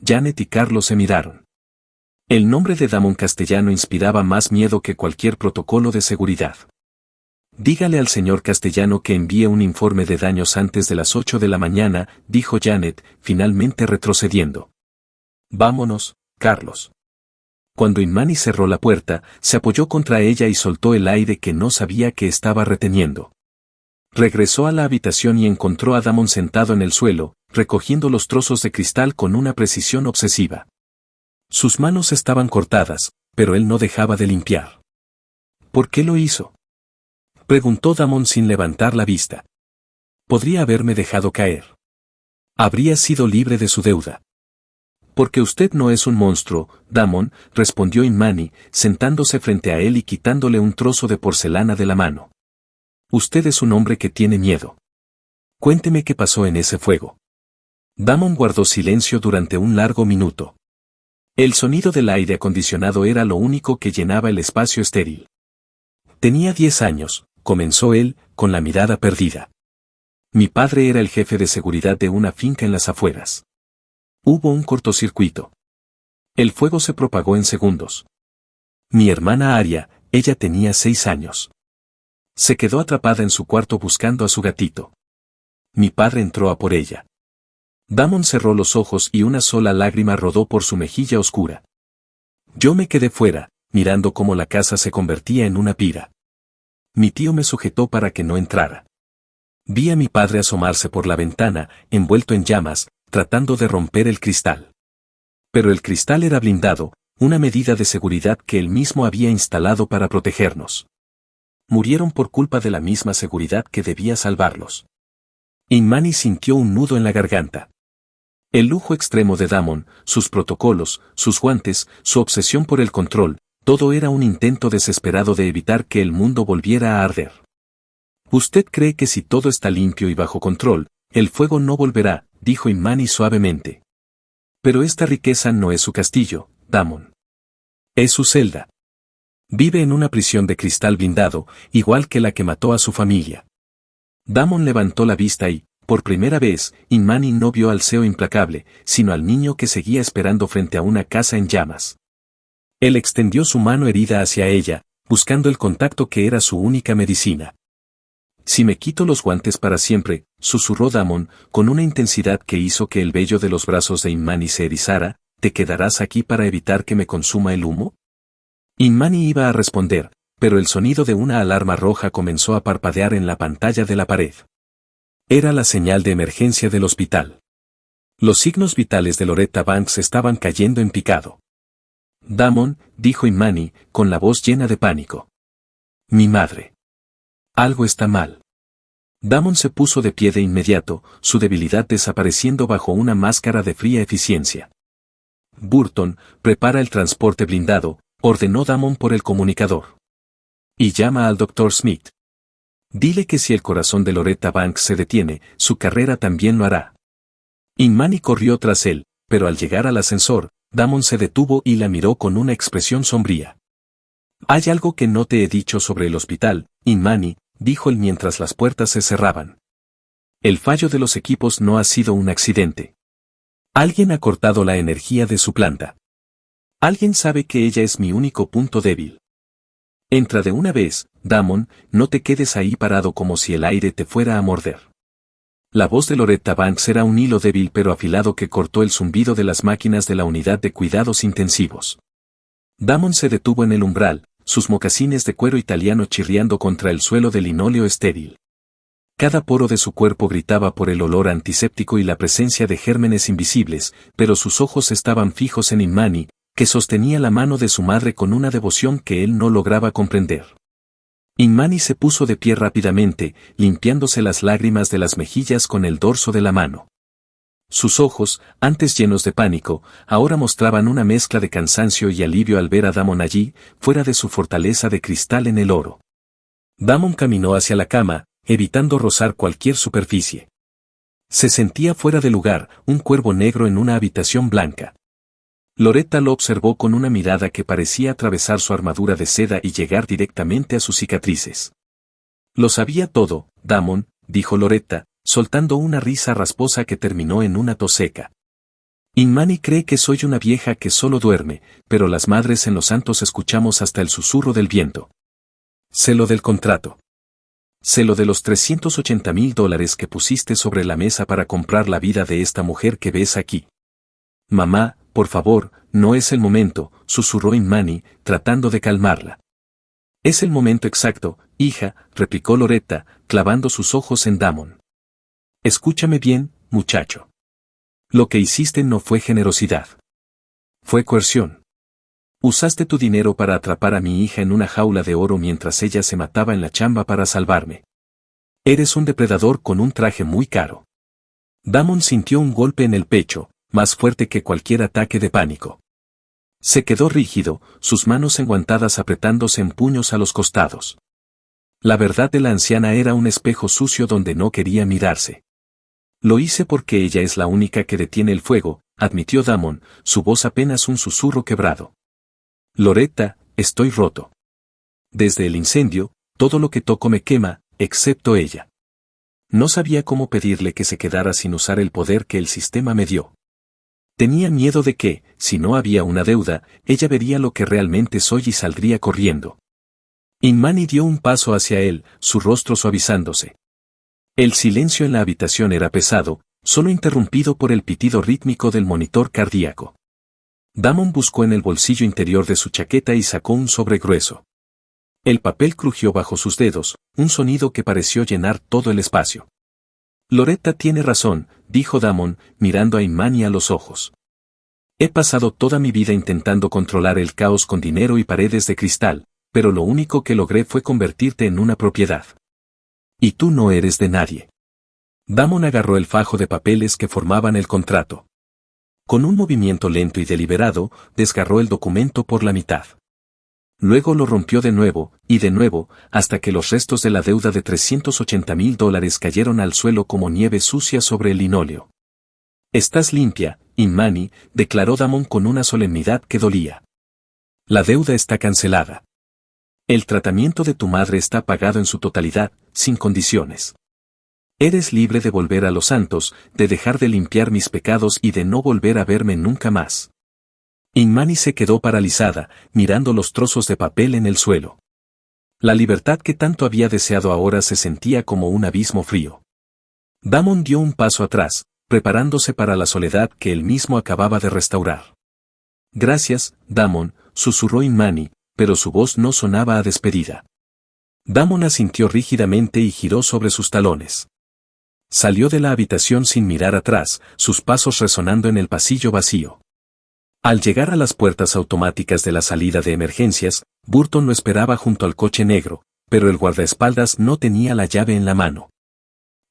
Janet y Carlos se miraron. El nombre de Damon Castellano inspiraba más miedo que cualquier protocolo de seguridad. Dígale al señor Castellano que envíe un informe de daños antes de las 8 de la mañana, dijo Janet, finalmente retrocediendo. Vámonos, Carlos. Cuando Inmani cerró la puerta, se apoyó contra ella y soltó el aire que no sabía que estaba reteniendo. Regresó a la habitación y encontró a Damon sentado en el suelo, recogiendo los trozos de cristal con una precisión obsesiva. Sus manos estaban cortadas, pero él no dejaba de limpiar. ¿Por qué lo hizo?, preguntó Damon sin levantar la vista. Podría haberme dejado caer. Habría sido libre de su deuda. Porque usted no es un monstruo, Damon, respondió Inmani, sentándose frente a él y quitándole un trozo de porcelana de la mano. Usted es un hombre que tiene miedo. Cuénteme qué pasó en ese fuego. Damon guardó silencio durante un largo minuto. El sonido del aire acondicionado era lo único que llenaba el espacio estéril. Tenía 10 años, comenzó él, con la mirada perdida. Mi padre era el jefe de seguridad de una finca en las afueras. Hubo un cortocircuito. El fuego se propagó en segundos. Mi hermana Arya, ella tenía 6 años. Se quedó atrapada en su cuarto buscando a su gatito. Mi padre entró a por ella. Damon cerró los ojos y una sola lágrima rodó por su mejilla oscura. Yo me quedé fuera, mirando cómo la casa se convertía en una pira. Mi tío me sujetó para que no entrara. Vi a mi padre asomarse por la ventana, envuelto en llamas, tratando de romper el cristal. Pero el cristal era blindado, una medida de seguridad que él mismo había instalado para protegernos. Murieron por culpa de la misma seguridad que debía salvarlos. Inmani sintió un nudo en la garganta. El lujo extremo de Damon, sus protocolos, sus guantes, su obsesión por el control, todo era un intento desesperado de evitar que el mundo volviera a arder. Usted cree que si todo está limpio y bajo control, el fuego no volverá, dijo Inmani suavemente. Pero esta riqueza no es su castillo, Damon. Es su celda. Vive en una prisión de cristal blindado, igual que la que mató a su familia. Damon levantó la vista y, por primera vez, Inmani no vio al CEO implacable, sino al niño que seguía esperando frente a una casa en llamas. Él extendió su mano herida hacia ella, buscando el contacto que era su única medicina. Si me quito los guantes para siempre, susurró Damon, con una intensidad que hizo que el vello de los brazos de Inmani se erizara, ¿te quedarás aquí para evitar que me consuma el humo? Inmani iba a responder, pero el sonido de una alarma roja comenzó a parpadear en la pantalla de la pared. Era la señal de emergencia del hospital. Los signos vitales de Loretta Banks estaban cayendo en picado. Damon, dijo Inmani, con la voz llena de pánico. Mi madre. Algo está mal. Damon se puso de pie de inmediato, su debilidad desapareciendo bajo una máscara de fría eficiencia. Burton, prepara el transporte blindado, ordenó Damon por el comunicador. Y llama al Dr. Smith. Dile que si el corazón de Loretta Banks se detiene, su carrera también lo hará. Inmani corrió tras él, pero al llegar al ascensor, Damon se detuvo y la miró con una expresión sombría. Hay algo que no te he dicho sobre el hospital, Inmani, dijo él mientras las puertas se cerraban. El fallo de los equipos no ha sido un accidente. Alguien ha cortado la energía de su planta. Alguien sabe que ella es mi único punto débil. Entra de una vez, Damon, no te quedes ahí parado como si el aire te fuera a morder. La voz de Loretta Banks era un hilo débil pero afilado que cortó el zumbido de las máquinas de la unidad de cuidados intensivos. Damon se detuvo en el umbral, sus mocasines de cuero italiano chirriando contra el suelo de linóleo estéril. Cada poro de su cuerpo gritaba por el olor antiséptico y la presencia de gérmenes invisibles, pero sus ojos estaban fijos en Inmani, que sostenía la mano de su madre con una devoción que él no lograba comprender. Inmani se puso de pie rápidamente, limpiándose las lágrimas de las mejillas con el dorso de la mano. Sus ojos, antes llenos de pánico, ahora mostraban una mezcla de cansancio y alivio al ver a Damon allí, fuera de su fortaleza de cristal en el oro. Damon caminó hacia la cama, evitando rozar cualquier superficie. Se sentía fuera de lugar, un cuervo negro en una habitación blanca. Loretta lo observó con una mirada que parecía atravesar su armadura de seda y llegar directamente a sus cicatrices. Lo sabía todo, Damon, dijo Loretta, soltando una risa rasposa que terminó en una tos seca. Inmani cree que soy una vieja que solo duerme, pero las madres en los santos escuchamos hasta el susurro del viento. Sé lo del contrato. Sé lo de los $380,000 que pusiste sobre la mesa para comprar la vida de esta mujer que ves aquí. Mamá, por favor, no es el momento, susurró Inmani, tratando de calmarla. Es el momento exacto, hija, replicó Loretta, clavando sus ojos en Damon. Escúchame bien, muchacho. Lo que hiciste no fue generosidad. Fue coerción. Usaste tu dinero para atrapar a mi hija en una jaula de oro mientras ella se mataba en la chamba para salvarme. Eres un depredador con un traje muy caro. Damon sintió un golpe en el pecho, más fuerte que cualquier ataque de pánico. Se quedó rígido, sus manos enguantadas apretándose en puños a los costados. La verdad de la anciana era un espejo sucio donde no quería mirarse. Lo hice porque ella es la única que detiene el fuego, admitió Damon, su voz apenas un susurro quebrado. Loretta, estoy roto. Desde el incendio, todo lo que toco me quema, excepto ella. No sabía cómo pedirle que se quedara sin usar el poder que el sistema me dio. Tenía miedo de que, si no había una deuda, ella vería lo que realmente soy y saldría corriendo. Inmani dio un paso hacia él, su rostro suavizándose. El silencio en la habitación era pesado, solo interrumpido por el pitido rítmico del monitor cardíaco. Damon buscó en el bolsillo interior de su chaqueta y sacó un sobre grueso. El papel crujió bajo sus dedos, un sonido que pareció llenar todo el espacio. Loretta tiene razón, dijo Damon, mirando a Inmani a los ojos. He pasado toda mi vida intentando controlar el caos con dinero y paredes de cristal, pero lo único que logré fue convertirte en una propiedad. Y tú no eres de nadie. Damon agarró el fajo de papeles que formaban el contrato. Con un movimiento lento y deliberado, desgarró el documento por la mitad. Luego lo rompió de nuevo, hasta que los restos de la deuda de $380,000 cayeron al suelo como nieve sucia sobre el linóleo. Estás limpia, Imani, declaró Damon con una solemnidad que dolía. La deuda está cancelada. El tratamiento de tu madre está pagado en su totalidad, sin condiciones. Eres libre de volver a los santos, de dejar de limpiar mis pecados y de no volver a verme nunca más. Imani se quedó paralizada, mirando los trozos de papel en el suelo. La libertad que tanto había deseado ahora se sentía como un abismo frío. Damon dio un paso atrás, preparándose para la soledad que él mismo acababa de restaurar. Gracias, Damon, susurró Imani, pero su voz no sonaba a despedida. Damon asintió rígidamente y giró sobre sus talones. Salió de la habitación sin mirar atrás, sus pasos resonando en el pasillo vacío. Al llegar a las puertas automáticas de la salida de emergencias, Burton lo esperaba junto al coche negro, pero el guardaespaldas no tenía la llave en la mano.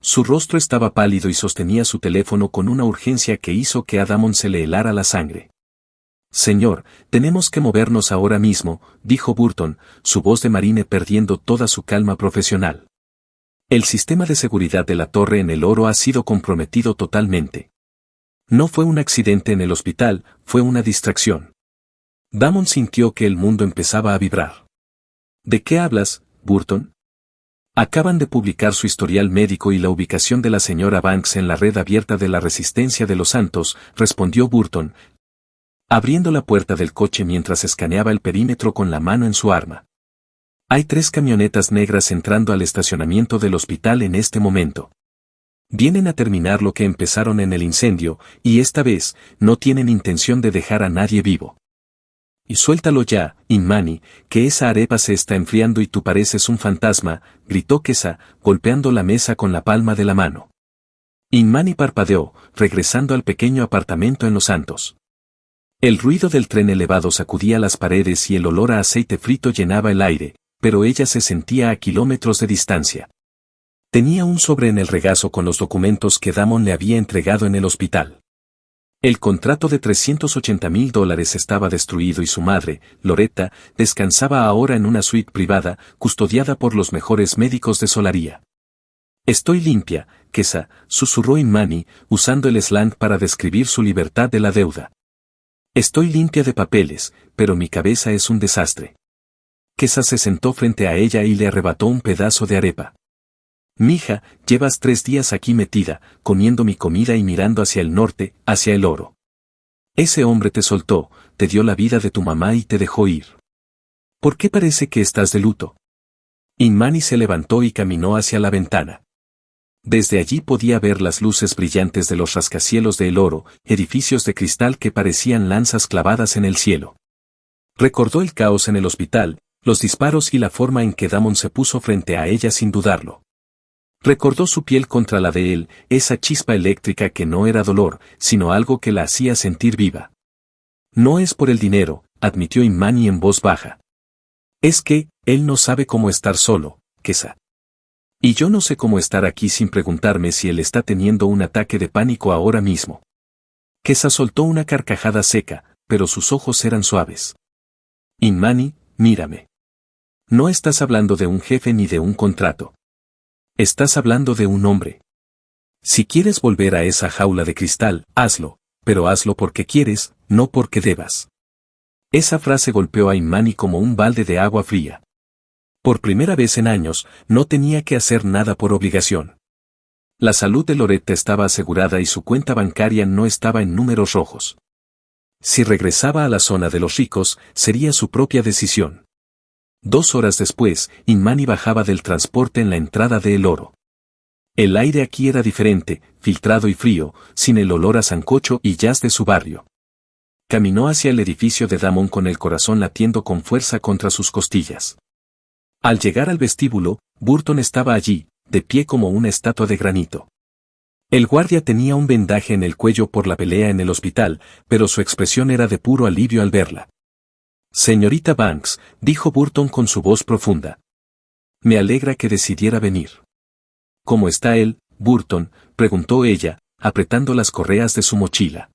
Su rostro estaba pálido y sostenía su teléfono con una urgencia que hizo que a Damon se le helara la sangre. Señor, tenemos que movernos ahora mismo, dijo Burton, su voz de marine perdiendo toda su calma profesional. El sistema de seguridad de la torre en el Oro ha sido comprometido totalmente. No fue un accidente en el hospital, fue una distracción. Damon sintió que el mundo empezaba a vibrar. ¿De qué hablas, Burton? Acaban de publicar su historial médico y la ubicación de la señora Banks en la red abierta de la Resistencia de los Santos, respondió Burton, abriendo la puerta del coche mientras escaneaba el perímetro con la mano en su arma. Hay 3 camionetas negras entrando al estacionamiento del hospital en este momento. Vienen a terminar lo que empezaron en el incendio, y esta vez, no tienen intención de dejar a nadie vivo. Y suéltalo ya, Imani, que esa arepa se está enfriando y tú pareces un fantasma, gritó Kesa, golpeando la mesa con la palma de la mano. Imani parpadeó, regresando al pequeño apartamento en Los Santos. El ruido del tren elevado sacudía las paredes y el olor a aceite frito llenaba el aire, pero ella se sentía a kilómetros de distancia. Tenía un sobre en el regazo con los documentos que Damon le había entregado en el hospital. El contrato de $380,000 estaba destruido y su madre, Loretta, descansaba ahora en una suite privada, custodiada por los mejores médicos de Solaria. Estoy limpia, Kesa, susurró Imani, usando el slang para describir su libertad de la deuda. Estoy limpia de papeles, pero mi cabeza es un desastre. Kesa se sentó frente a ella y le arrebató un pedazo de arepa. Mija, llevas 3 días aquí metida, comiendo mi comida y mirando hacia el norte, hacia el Oro. Ese hombre te soltó, te dio la vida de tu mamá y te dejó ir. ¿Por qué parece que estás de luto? Imani se levantó y caminó hacia la ventana. Desde allí podía ver las luces brillantes de los rascacielos de El Oro, edificios de cristal que parecían lanzas clavadas en el cielo. Recordó el caos en el hospital, los disparos y la forma en que Damon se puso frente a ella sin dudarlo. Recordó su piel contra la de él, esa chispa eléctrica que no era dolor, sino algo que la hacía sentir viva. No es por el dinero, admitió Imani en voz baja. Es que, él no sabe cómo estar solo, Kesa. Y yo no sé cómo estar aquí sin preguntarme si él está teniendo un ataque de pánico ahora mismo. Kesa soltó una carcajada seca, pero sus ojos eran suaves. Imani, mírame. No estás hablando de un jefe ni de un contrato. Estás hablando de un hombre. Si quieres volver a esa jaula de cristal, hazlo, pero hazlo porque quieres, no porque debas. Esa frase golpeó a Imani como un balde de agua fría. Por primera vez en años, no tenía que hacer nada por obligación. La salud de Loretta estaba asegurada y su cuenta bancaria no estaba en números rojos. Si regresaba a la zona de los ricos, sería su propia decisión. 2 horas después, Imani bajaba del transporte en la entrada de El Oro. El aire aquí era diferente, filtrado y frío, sin el olor a sancocho y jazz de su barrio. Caminó hacia el edificio de Damon con el corazón latiendo con fuerza contra sus costillas. Al llegar al vestíbulo, Burton estaba allí, de pie como una estatua de granito. El guardia tenía un vendaje en el cuello por la pelea en el hospital, pero su expresión era de puro alivio al verla. Señorita Banks, dijo Burton con su voz profunda. Me alegra que decidiera venir. ¿Cómo está él, Burton?, preguntó ella, apretando las correas de su mochila.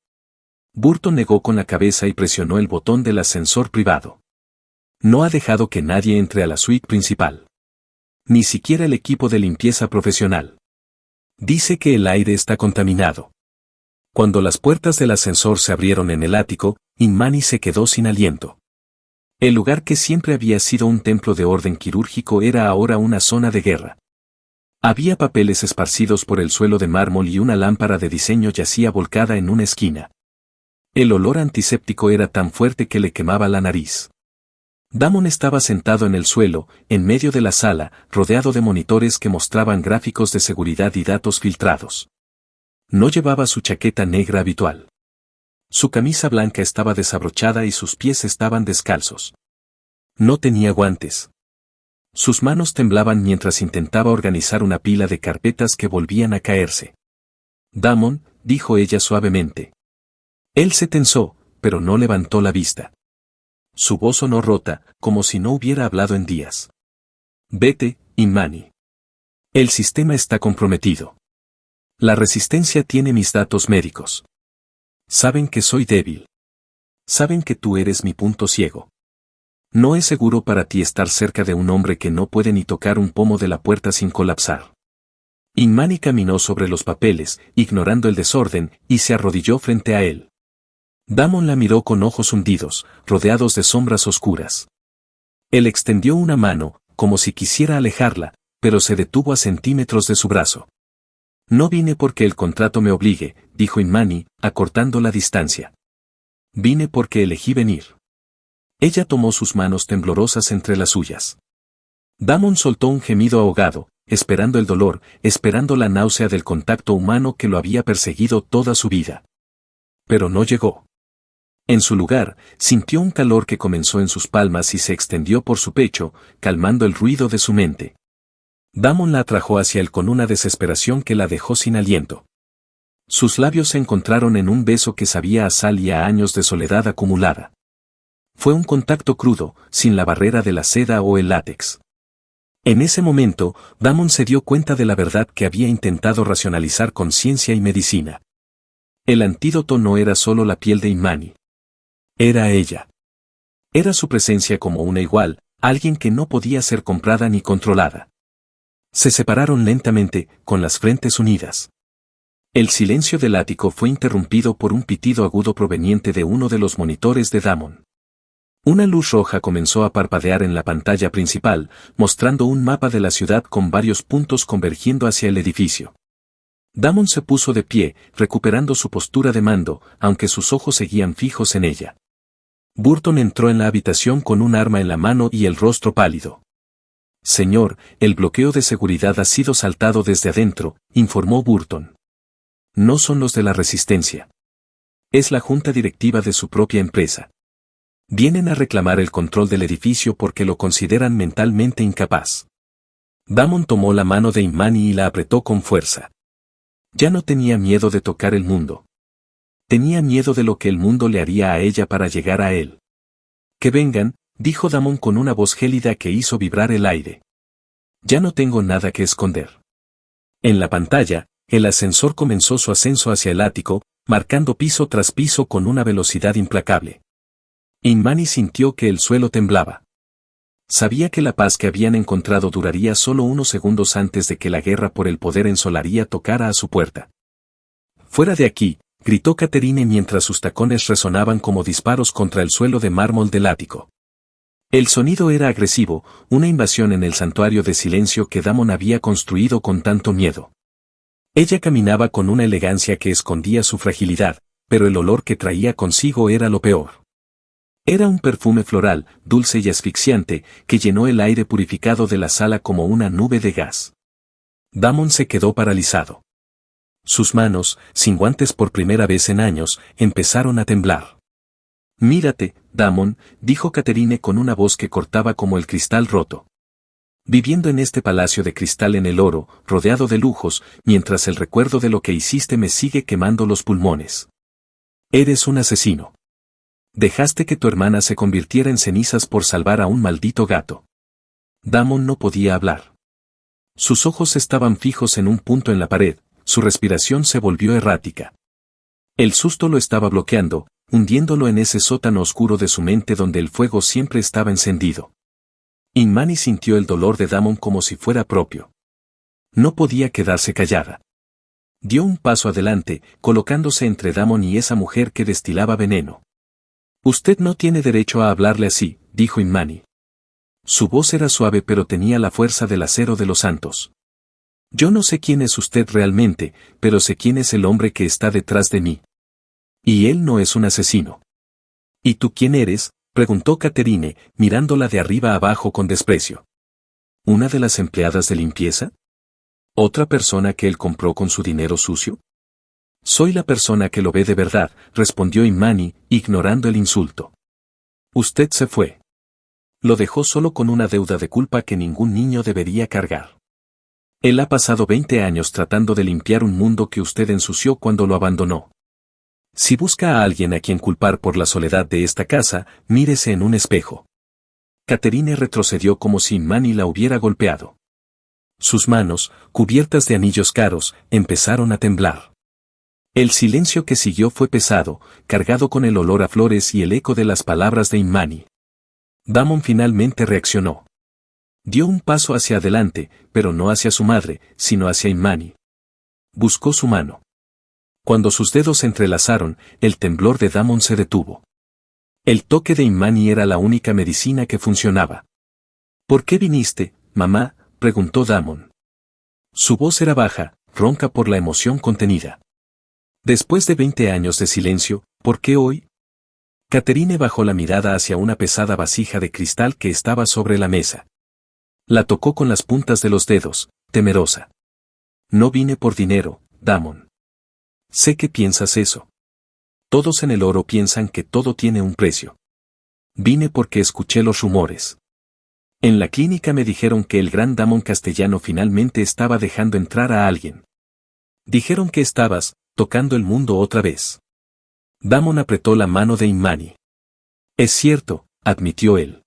Burton negó con la cabeza y presionó el botón del ascensor privado. No ha dejado que nadie entre a la suite principal. Ni siquiera el equipo de limpieza profesional. Dice que el aire está contaminado. Cuando las puertas del ascensor se abrieron en el ático, Inmani se quedó sin aliento. El lugar que siempre había sido un templo de orden quirúrgico era ahora una zona de guerra. Había papeles esparcidos por el suelo de mármol y una lámpara de diseño yacía volcada en una esquina. El olor antiséptico era tan fuerte que le quemaba la nariz. Damon estaba sentado en el suelo, en medio de la sala, rodeado de monitores que mostraban gráficos de seguridad y datos filtrados. No llevaba su chaqueta negra habitual. Su camisa blanca estaba desabrochada y sus pies estaban descalzos. No tenía guantes. Sus manos temblaban mientras intentaba organizar una pila de carpetas que volvían a caerse. Damon, dijo ella suavemente. Él se tensó, pero no levantó la vista. Su voz sonó rota, como si no hubiera hablado en días. Vete, Inmani. El sistema está comprometido. La resistencia tiene mis datos médicos. Saben que soy débil. Saben que tú eres mi punto ciego. No es seguro para ti estar cerca de un hombre que no puede ni tocar un pomo de la puerta sin colapsar. Inmani caminó sobre los papeles, ignorando el desorden, y se arrodilló frente a él. Damon la miró con ojos hundidos, rodeados de sombras oscuras. Él extendió una mano, como si quisiera alejarla, pero se detuvo a centímetros de su brazo. No vine porque el contrato me obligue, dijo Inmani, acortando la distancia. Vine porque elegí venir. Ella tomó sus manos temblorosas entre las suyas. Damon soltó un gemido ahogado, esperando el dolor, esperando la náusea del contacto humano que lo había perseguido toda su vida. Pero no llegó. En su lugar, sintió un calor que comenzó en sus palmas y se extendió por su pecho, calmando el ruido de su mente. Damon la atrajo hacia él con una desesperación que la dejó sin aliento. Sus labios se encontraron en un beso que sabía a sal y a años de soledad acumulada. Fue un contacto crudo, sin la barrera de la seda o el látex. En ese momento, Damon se dio cuenta de la verdad que había intentado racionalizar con ciencia y medicina. El antídoto no era solo la piel de Inmani. Era ella. Era su presencia como una igual, alguien que no podía ser comprada ni controlada. Se separaron lentamente, con las frentes unidas. El silencio del ático fue interrumpido por un pitido agudo proveniente de uno de los monitores de Damon. Una luz roja comenzó a parpadear en la pantalla principal, mostrando un mapa de la ciudad con varios puntos convergiendo hacia el edificio. Damon se puso de pie, recuperando su postura de mando, aunque sus ojos seguían fijos en ella. Burton entró en la habitación con un arma en la mano y el rostro pálido. Señor, el bloqueo de seguridad ha sido saltado desde adentro, informó Burton. No son los de la resistencia. Es la junta directiva de su propia empresa. Vienen a reclamar el control del edificio porque lo consideran mentalmente incapaz. Damon tomó la mano de Inmani y la apretó con fuerza. Ya no tenía miedo de tocar el mundo. Tenía miedo de lo que el mundo le haría a ella para llegar a él. Que vengan, dijo Damon con una voz gélida que hizo vibrar el aire. Ya no tengo nada que esconder. En la pantalla, el ascensor comenzó su ascenso hacia el ático, marcando piso tras piso con una velocidad implacable. Inmani sintió que el suelo temblaba. Sabía que la paz que habían encontrado duraría solo unos segundos antes de que la guerra por el poder en Solaria tocara a su puerta. Fuera de aquí, gritó Catherine mientras sus tacones resonaban como disparos contra el suelo de mármol del ático. El sonido era agresivo, una invasión en el santuario de silencio que Damon había construido con tanto miedo. Ella caminaba con una elegancia que escondía su fragilidad, pero el olor que traía consigo era lo peor. Era un perfume floral, dulce y asfixiante, que llenó el aire purificado de la sala como una nube de gas. Damon se quedó paralizado. Sus manos, sin guantes por primera vez en años, empezaron a temblar. Mírate, Damon, dijo Catherine con una voz que cortaba como el cristal roto. Viviendo en este palacio de cristal en el oro, rodeado de lujos, mientras el recuerdo de lo que hiciste me sigue quemando los pulmones. Eres un asesino. Dejaste que tu hermana se convirtiera en cenizas por salvar a un maldito gato. Damon no podía hablar. Sus ojos estaban fijos en un punto en la pared, su respiración se volvió errática. El susto lo estaba bloqueando, hundiéndolo en ese sótano oscuro de su mente donde el fuego siempre estaba encendido. Imani sintió el dolor de Damon como si fuera propio. No podía quedarse callada. Dio un paso adelante, colocándose entre Damon y esa mujer que destilaba veneno. Usted no tiene derecho a hablarle así, dijo Imani. Su voz era suave pero tenía la fuerza del acero de los santos. Yo no sé quién es usted realmente, pero sé quién es el hombre que está detrás de mí. Y él no es un asesino. ¿Y tú quién eres?, preguntó Catherine, mirándola de arriba abajo con desprecio. ¿Una de las empleadas de limpieza? ¿Otra persona que él compró con su dinero sucio? Soy la persona que lo ve de verdad, respondió Imani, ignorando el insulto. Usted se fue. Lo dejó solo con una deuda de culpa que ningún niño debería cargar. Él ha pasado 20 años tratando de limpiar un mundo que usted ensució cuando lo abandonó. Si busca a alguien a quien culpar por la soledad de esta casa, mírese en un espejo. Catherine retrocedió como si Imani la hubiera golpeado. Sus manos, cubiertas de anillos caros, empezaron a temblar. El silencio que siguió fue pesado, cargado con el olor a flores y el eco de las palabras de Imani. Damon finalmente reaccionó. Dio un paso hacia adelante, pero no hacia su madre, sino hacia Imani. Buscó su mano. Cuando sus dedos se entrelazaron, el temblor de Damon se detuvo. El toque de Imani era la única medicina que funcionaba. ¿Por qué viniste, mamá?, preguntó Damon. Su voz era baja, ronca por la emoción contenida. Después de 20 años de silencio, ¿por qué hoy? Catherine bajó la mirada hacia una pesada vasija de cristal que estaba sobre la mesa. La tocó con las puntas de los dedos, temerosa. No vine por dinero, Damon. Sé que piensas eso. Todos en el oro piensan que todo tiene un precio. Vine porque escuché los rumores. En la clínica me dijeron que el gran Damon castellano finalmente estaba dejando entrar a alguien. Dijeron que estabas tocando el mundo otra vez. Damon apretó la mano de Imani. Es cierto, admitió él.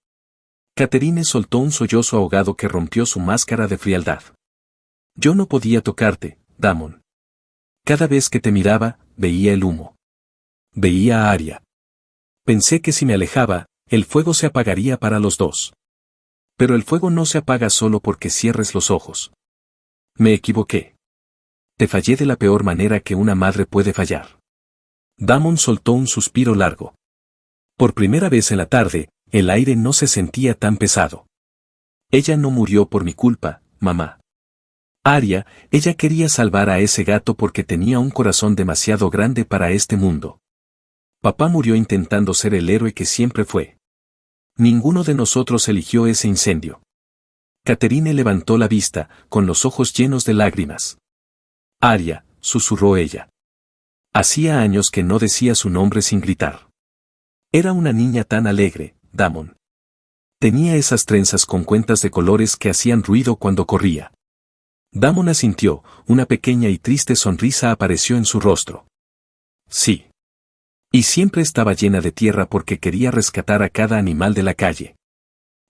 Catherine soltó un sollozo ahogado que rompió su máscara de frialdad. Yo no podía tocarte, Damon. Cada vez que te miraba, veía el humo. Veía a Arya. Pensé que si me alejaba, el fuego se apagaría para los dos. Pero el fuego no se apaga solo porque cierres los ojos. Me equivoqué. Te fallé de la peor manera que una madre puede fallar. Damon soltó un suspiro largo. Por primera vez en la tarde, el aire no se sentía tan pesado. Ella no murió por mi culpa, mamá. Arya, ella quería salvar a ese gato porque tenía un corazón demasiado grande para este mundo. Papá murió intentando ser el héroe que siempre fue. Ninguno de nosotros eligió ese incendio. Catherine levantó la vista, con los ojos llenos de lágrimas. Arya, susurró ella. Hacía años que no decía su nombre sin gritar. Era una niña tan alegre, Damon. Tenía esas trenzas con cuentas de colores que hacían ruido cuando corría. Damon asintió, una pequeña y triste sonrisa apareció en su rostro. Sí. Y siempre estaba llena de tierra porque quería rescatar a cada animal de la calle.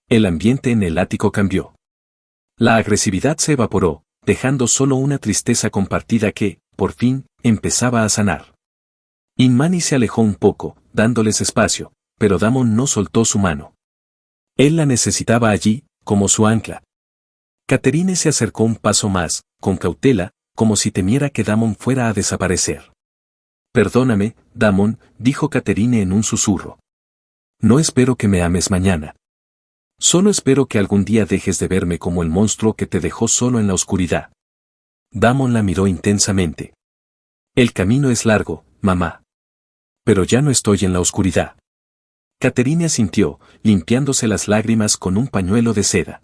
El ambiente en el ático cambió. La agresividad se evaporó, dejando solo una tristeza compartida que, por fin, empezaba a sanar. Imani se alejó un poco, dándoles espacio, pero Damon no soltó su mano. Él la necesitaba allí, como su ancla. Catherine se acercó un paso más, con cautela, como si temiera que Damon fuera a desaparecer. Perdóname, Damon, dijo Catherine en un susurro. No espero que me ames mañana. Solo espero que algún día dejes de verme como el monstruo que te dejó solo en la oscuridad. Damon la miró intensamente. El camino es largo, mamá. Pero ya no estoy en la oscuridad. Catherine asintió, limpiándose las lágrimas con un pañuelo de seda.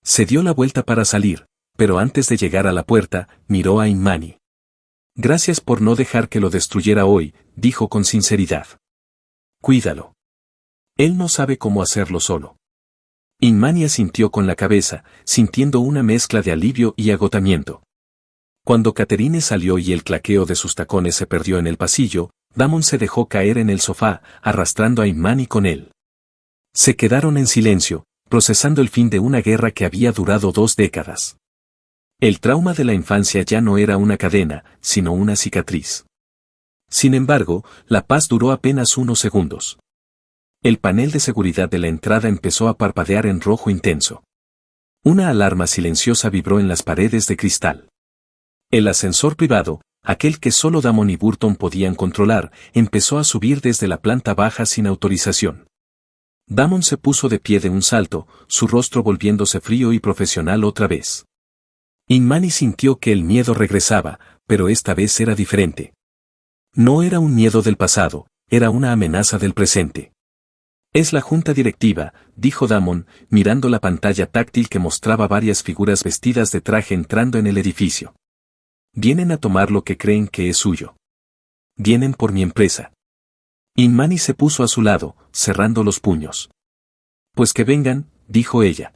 Se dio la vuelta para salir, pero antes de llegar a la puerta, miró a Imani. Gracias por no dejar que lo destruyera hoy, dijo con sinceridad. Cuídalo. Él no sabe cómo hacerlo solo. Imani asintió con la cabeza, sintiendo una mezcla de alivio y agotamiento. Cuando Catherine salió y el claqueo de sus tacones se perdió en el pasillo, Damon se dejó caer en el sofá, arrastrando a Imani con él. Se quedaron en silencio, procesando el fin de una guerra que había durado 2 décadas. El trauma de la infancia ya no era una cadena, sino una cicatriz. Sin embargo, la paz duró apenas unos segundos. El panel de seguridad de la entrada empezó a parpadear en rojo intenso. Una alarma silenciosa vibró en las paredes de cristal. El ascensor privado, aquel que solo Damon y Burton podían controlar, empezó a subir desde la planta baja sin autorización. Damon se puso de pie de un salto, su rostro volviéndose frío y profesional otra vez. Imani sintió que el miedo regresaba, pero esta vez era diferente. No era un miedo del pasado, era una amenaza del presente. Es la junta directiva, dijo Damon, mirando la pantalla táctil que mostraba varias figuras vestidas de traje entrando en el edificio. Vienen a tomar lo que creen que es suyo. Vienen por mi empresa. Imani se puso a su lado, cerrando los puños. Pues que vengan, dijo ella.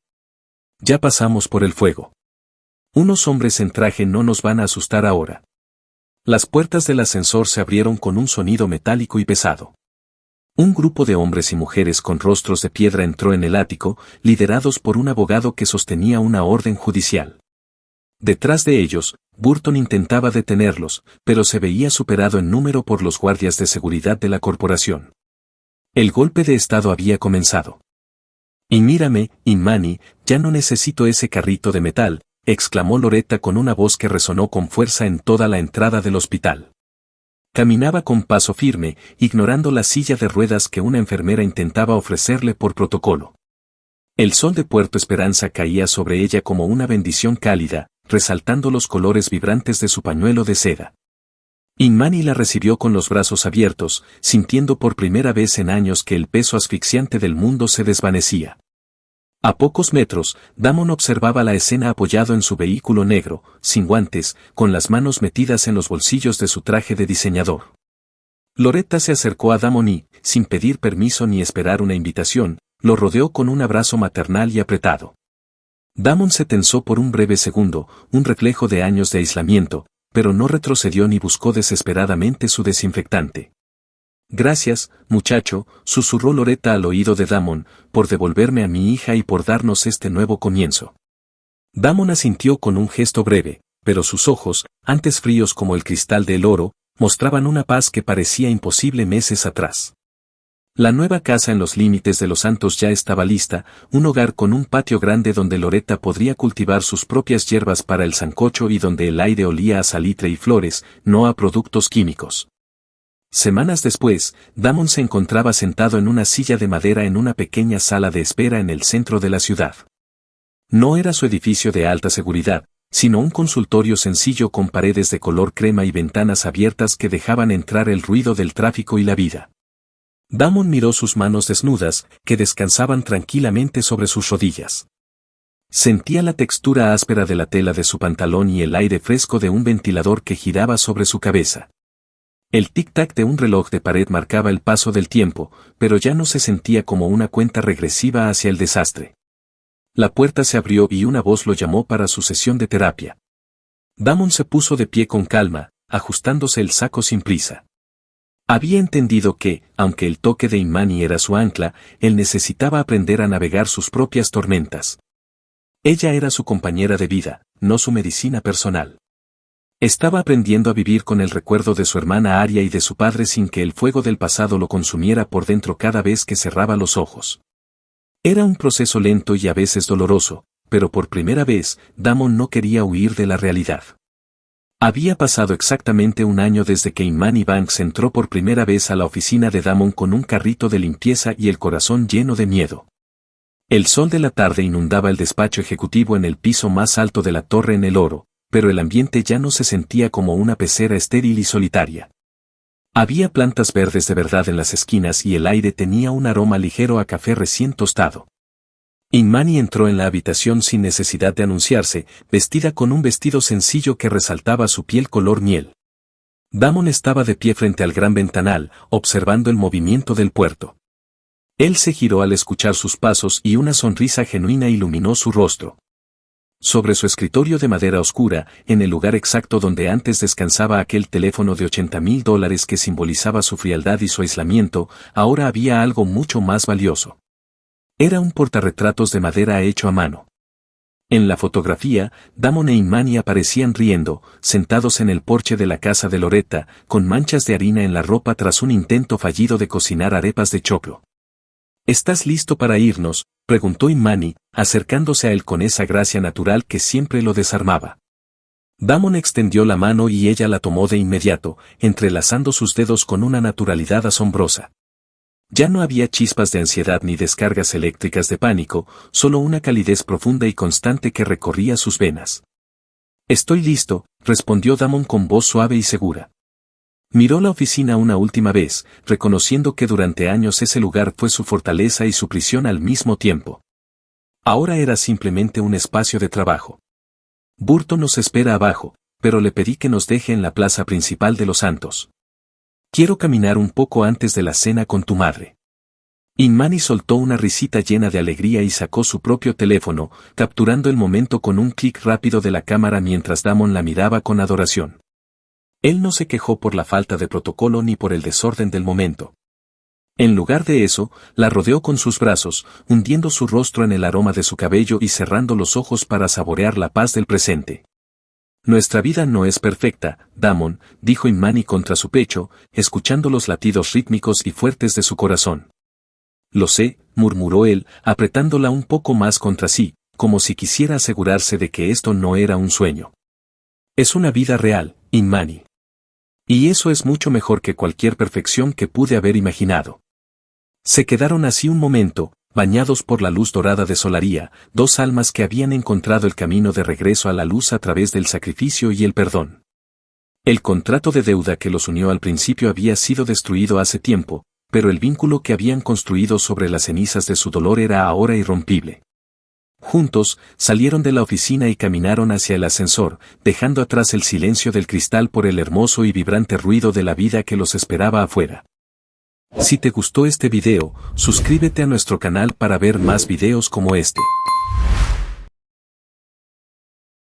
Ya pasamos por el fuego. Unos hombres en traje no nos van a asustar ahora. Las puertas del ascensor se abrieron con un sonido metálico y pesado. Un grupo de hombres y mujeres con rostros de piedra entró en el ático, liderados por un abogado que sostenía una orden judicial. Detrás de ellos, Burton intentaba detenerlos, pero se veía superado en número por los guardias de seguridad de la corporación. El golpe de estado había comenzado. Y mírame, Imani, ya no necesito ese carrito de metal, exclamó Loretta con una voz que resonó con fuerza en toda la entrada del hospital. Caminaba con paso firme, ignorando la silla de ruedas que una enfermera intentaba ofrecerle por protocolo. El sol de Puerto Esperanza caía sobre ella como una bendición cálida, resaltando los colores vibrantes de su pañuelo de seda. Imani la recibió con los brazos abiertos, sintiendo por primera vez en años que el peso asfixiante del mundo se desvanecía. A pocos metros, Damon observaba la escena apoyado en su vehículo negro, sin guantes, con las manos metidas en los bolsillos de su traje de diseñador. Loretta se acercó a Damon y, sin pedir permiso ni esperar una invitación, lo rodeó con un abrazo maternal y apretado. Damon se tensó por un breve segundo, un reflejo de años de aislamiento, pero no retrocedió ni buscó desesperadamente su desinfectante. Gracias, muchacho, susurró Loretta al oído de Damon, por devolverme a mi hija y por darnos este nuevo comienzo. Damon asintió con un gesto breve, pero sus ojos, antes fríos como el cristal del oro, mostraban una paz que parecía imposible meses atrás. La nueva casa en los límites de Los Santos ya estaba lista, un hogar con un patio grande donde Loretta podría cultivar sus propias hierbas para el sancocho y donde el aire olía a salitre y flores, no a productos químicos. Semanas después, Damon se encontraba sentado en una silla de madera en una pequeña sala de espera en el centro de la ciudad. No era su edificio de alta seguridad, sino un consultorio sencillo con paredes de color crema y ventanas abiertas que dejaban entrar el ruido del tráfico y la vida. Damon miró sus manos desnudas, que descansaban tranquilamente sobre sus rodillas. Sentía la textura áspera de la tela de su pantalón y el aire fresco de un ventilador que giraba sobre su cabeza. El tic-tac de un reloj de pared marcaba el paso del tiempo, pero ya no se sentía como una cuenta regresiva hacia el desastre. La puerta se abrió y una voz lo llamó para su sesión de terapia. Damon se puso de pie con calma, ajustándose el saco sin prisa. Había entendido que, aunque el toque de Imani era su ancla, él necesitaba aprender a navegar sus propias tormentas. Ella era su compañera de vida, no su medicina personal. Estaba aprendiendo a vivir con el recuerdo de su hermana Aria y de su padre sin que el fuego del pasado lo consumiera por dentro cada vez que cerraba los ojos. Era un proceso lento y a veces doloroso, pero por primera vez, Damon no quería huir de la realidad. Había pasado exactamente un año desde que Imani Banks entró por primera vez a la oficina de Damon con un carrito de limpieza y el corazón lleno de miedo. El sol de la tarde inundaba el despacho ejecutivo en el piso más alto de la torre en el oro, pero el ambiente ya no se sentía como una pecera estéril y solitaria. Había plantas verdes de verdad en las esquinas y el aire tenía un aroma ligero a café recién tostado. Imani entró en la habitación sin necesidad de anunciarse, vestida con un vestido sencillo que resaltaba su piel color miel. Damon estaba de pie frente al gran ventanal, observando el movimiento del puerto. Él se giró al escuchar sus pasos y una sonrisa genuina iluminó su rostro. Sobre su escritorio de madera oscura, en el lugar exacto donde antes descansaba aquel teléfono de $80,000 que simbolizaba su frialdad y su aislamiento, ahora había algo mucho más valioso. Era un portarretratos de madera hecho a mano. En la fotografía, Damon e Imani aparecían riendo, sentados en el porche de la casa de Loretta, con manchas de harina en la ropa tras un intento fallido de cocinar arepas de choclo. ¿Estás listo para irnos?, preguntó Imani, acercándose a él con esa gracia natural que siempre lo desarmaba. Damon extendió la mano y ella la tomó de inmediato, entrelazando sus dedos con una naturalidad asombrosa. Ya no había chispas de ansiedad ni descargas eléctricas de pánico, solo una calidez profunda y constante que recorría sus venas. Estoy listo, respondió Damon con voz suave y segura. Miró la oficina una última vez, reconociendo que durante años ese lugar fue su fortaleza y su prisión al mismo tiempo. Ahora era simplemente un espacio de trabajo. Burton nos espera abajo, pero le pedí que nos deje en la plaza principal de Los Santos. Quiero caminar un poco antes de la cena con tu madre. Imani soltó una risita llena de alegría y sacó su propio teléfono, capturando el momento con un clic rápido de la cámara mientras Damon la miraba con adoración. Él no se quejó por la falta de protocolo ni por el desorden del momento. En lugar de eso, la rodeó con sus brazos, hundiendo su rostro en el aroma de su cabello y cerrando los ojos para saborear la paz del presente. Nuestra vida no es perfecta, Damon, dijo Imani contra su pecho, escuchando los latidos rítmicos y fuertes de su corazón. Lo sé, murmuró él, apretándola un poco más contra sí, como si quisiera asegurarse de que esto no era un sueño. Es una vida real, Imani. Y eso es mucho mejor que cualquier perfección que pude haber imaginado. Se quedaron así un momento, bañados por la luz dorada de Solaría, dos almas que habían encontrado el camino de regreso a la luz a través del sacrificio y el perdón. El contrato de deuda que los unió al principio había sido destruido hace tiempo, pero el vínculo que habían construido sobre las cenizas de su dolor era ahora irrompible. Juntos, salieron de la oficina y caminaron hacia el ascensor, dejando atrás el silencio del cristal por el hermoso y vibrante ruido de la vida que los esperaba afuera. Si te gustó este video, suscríbete a nuestro canal para ver más videos como este.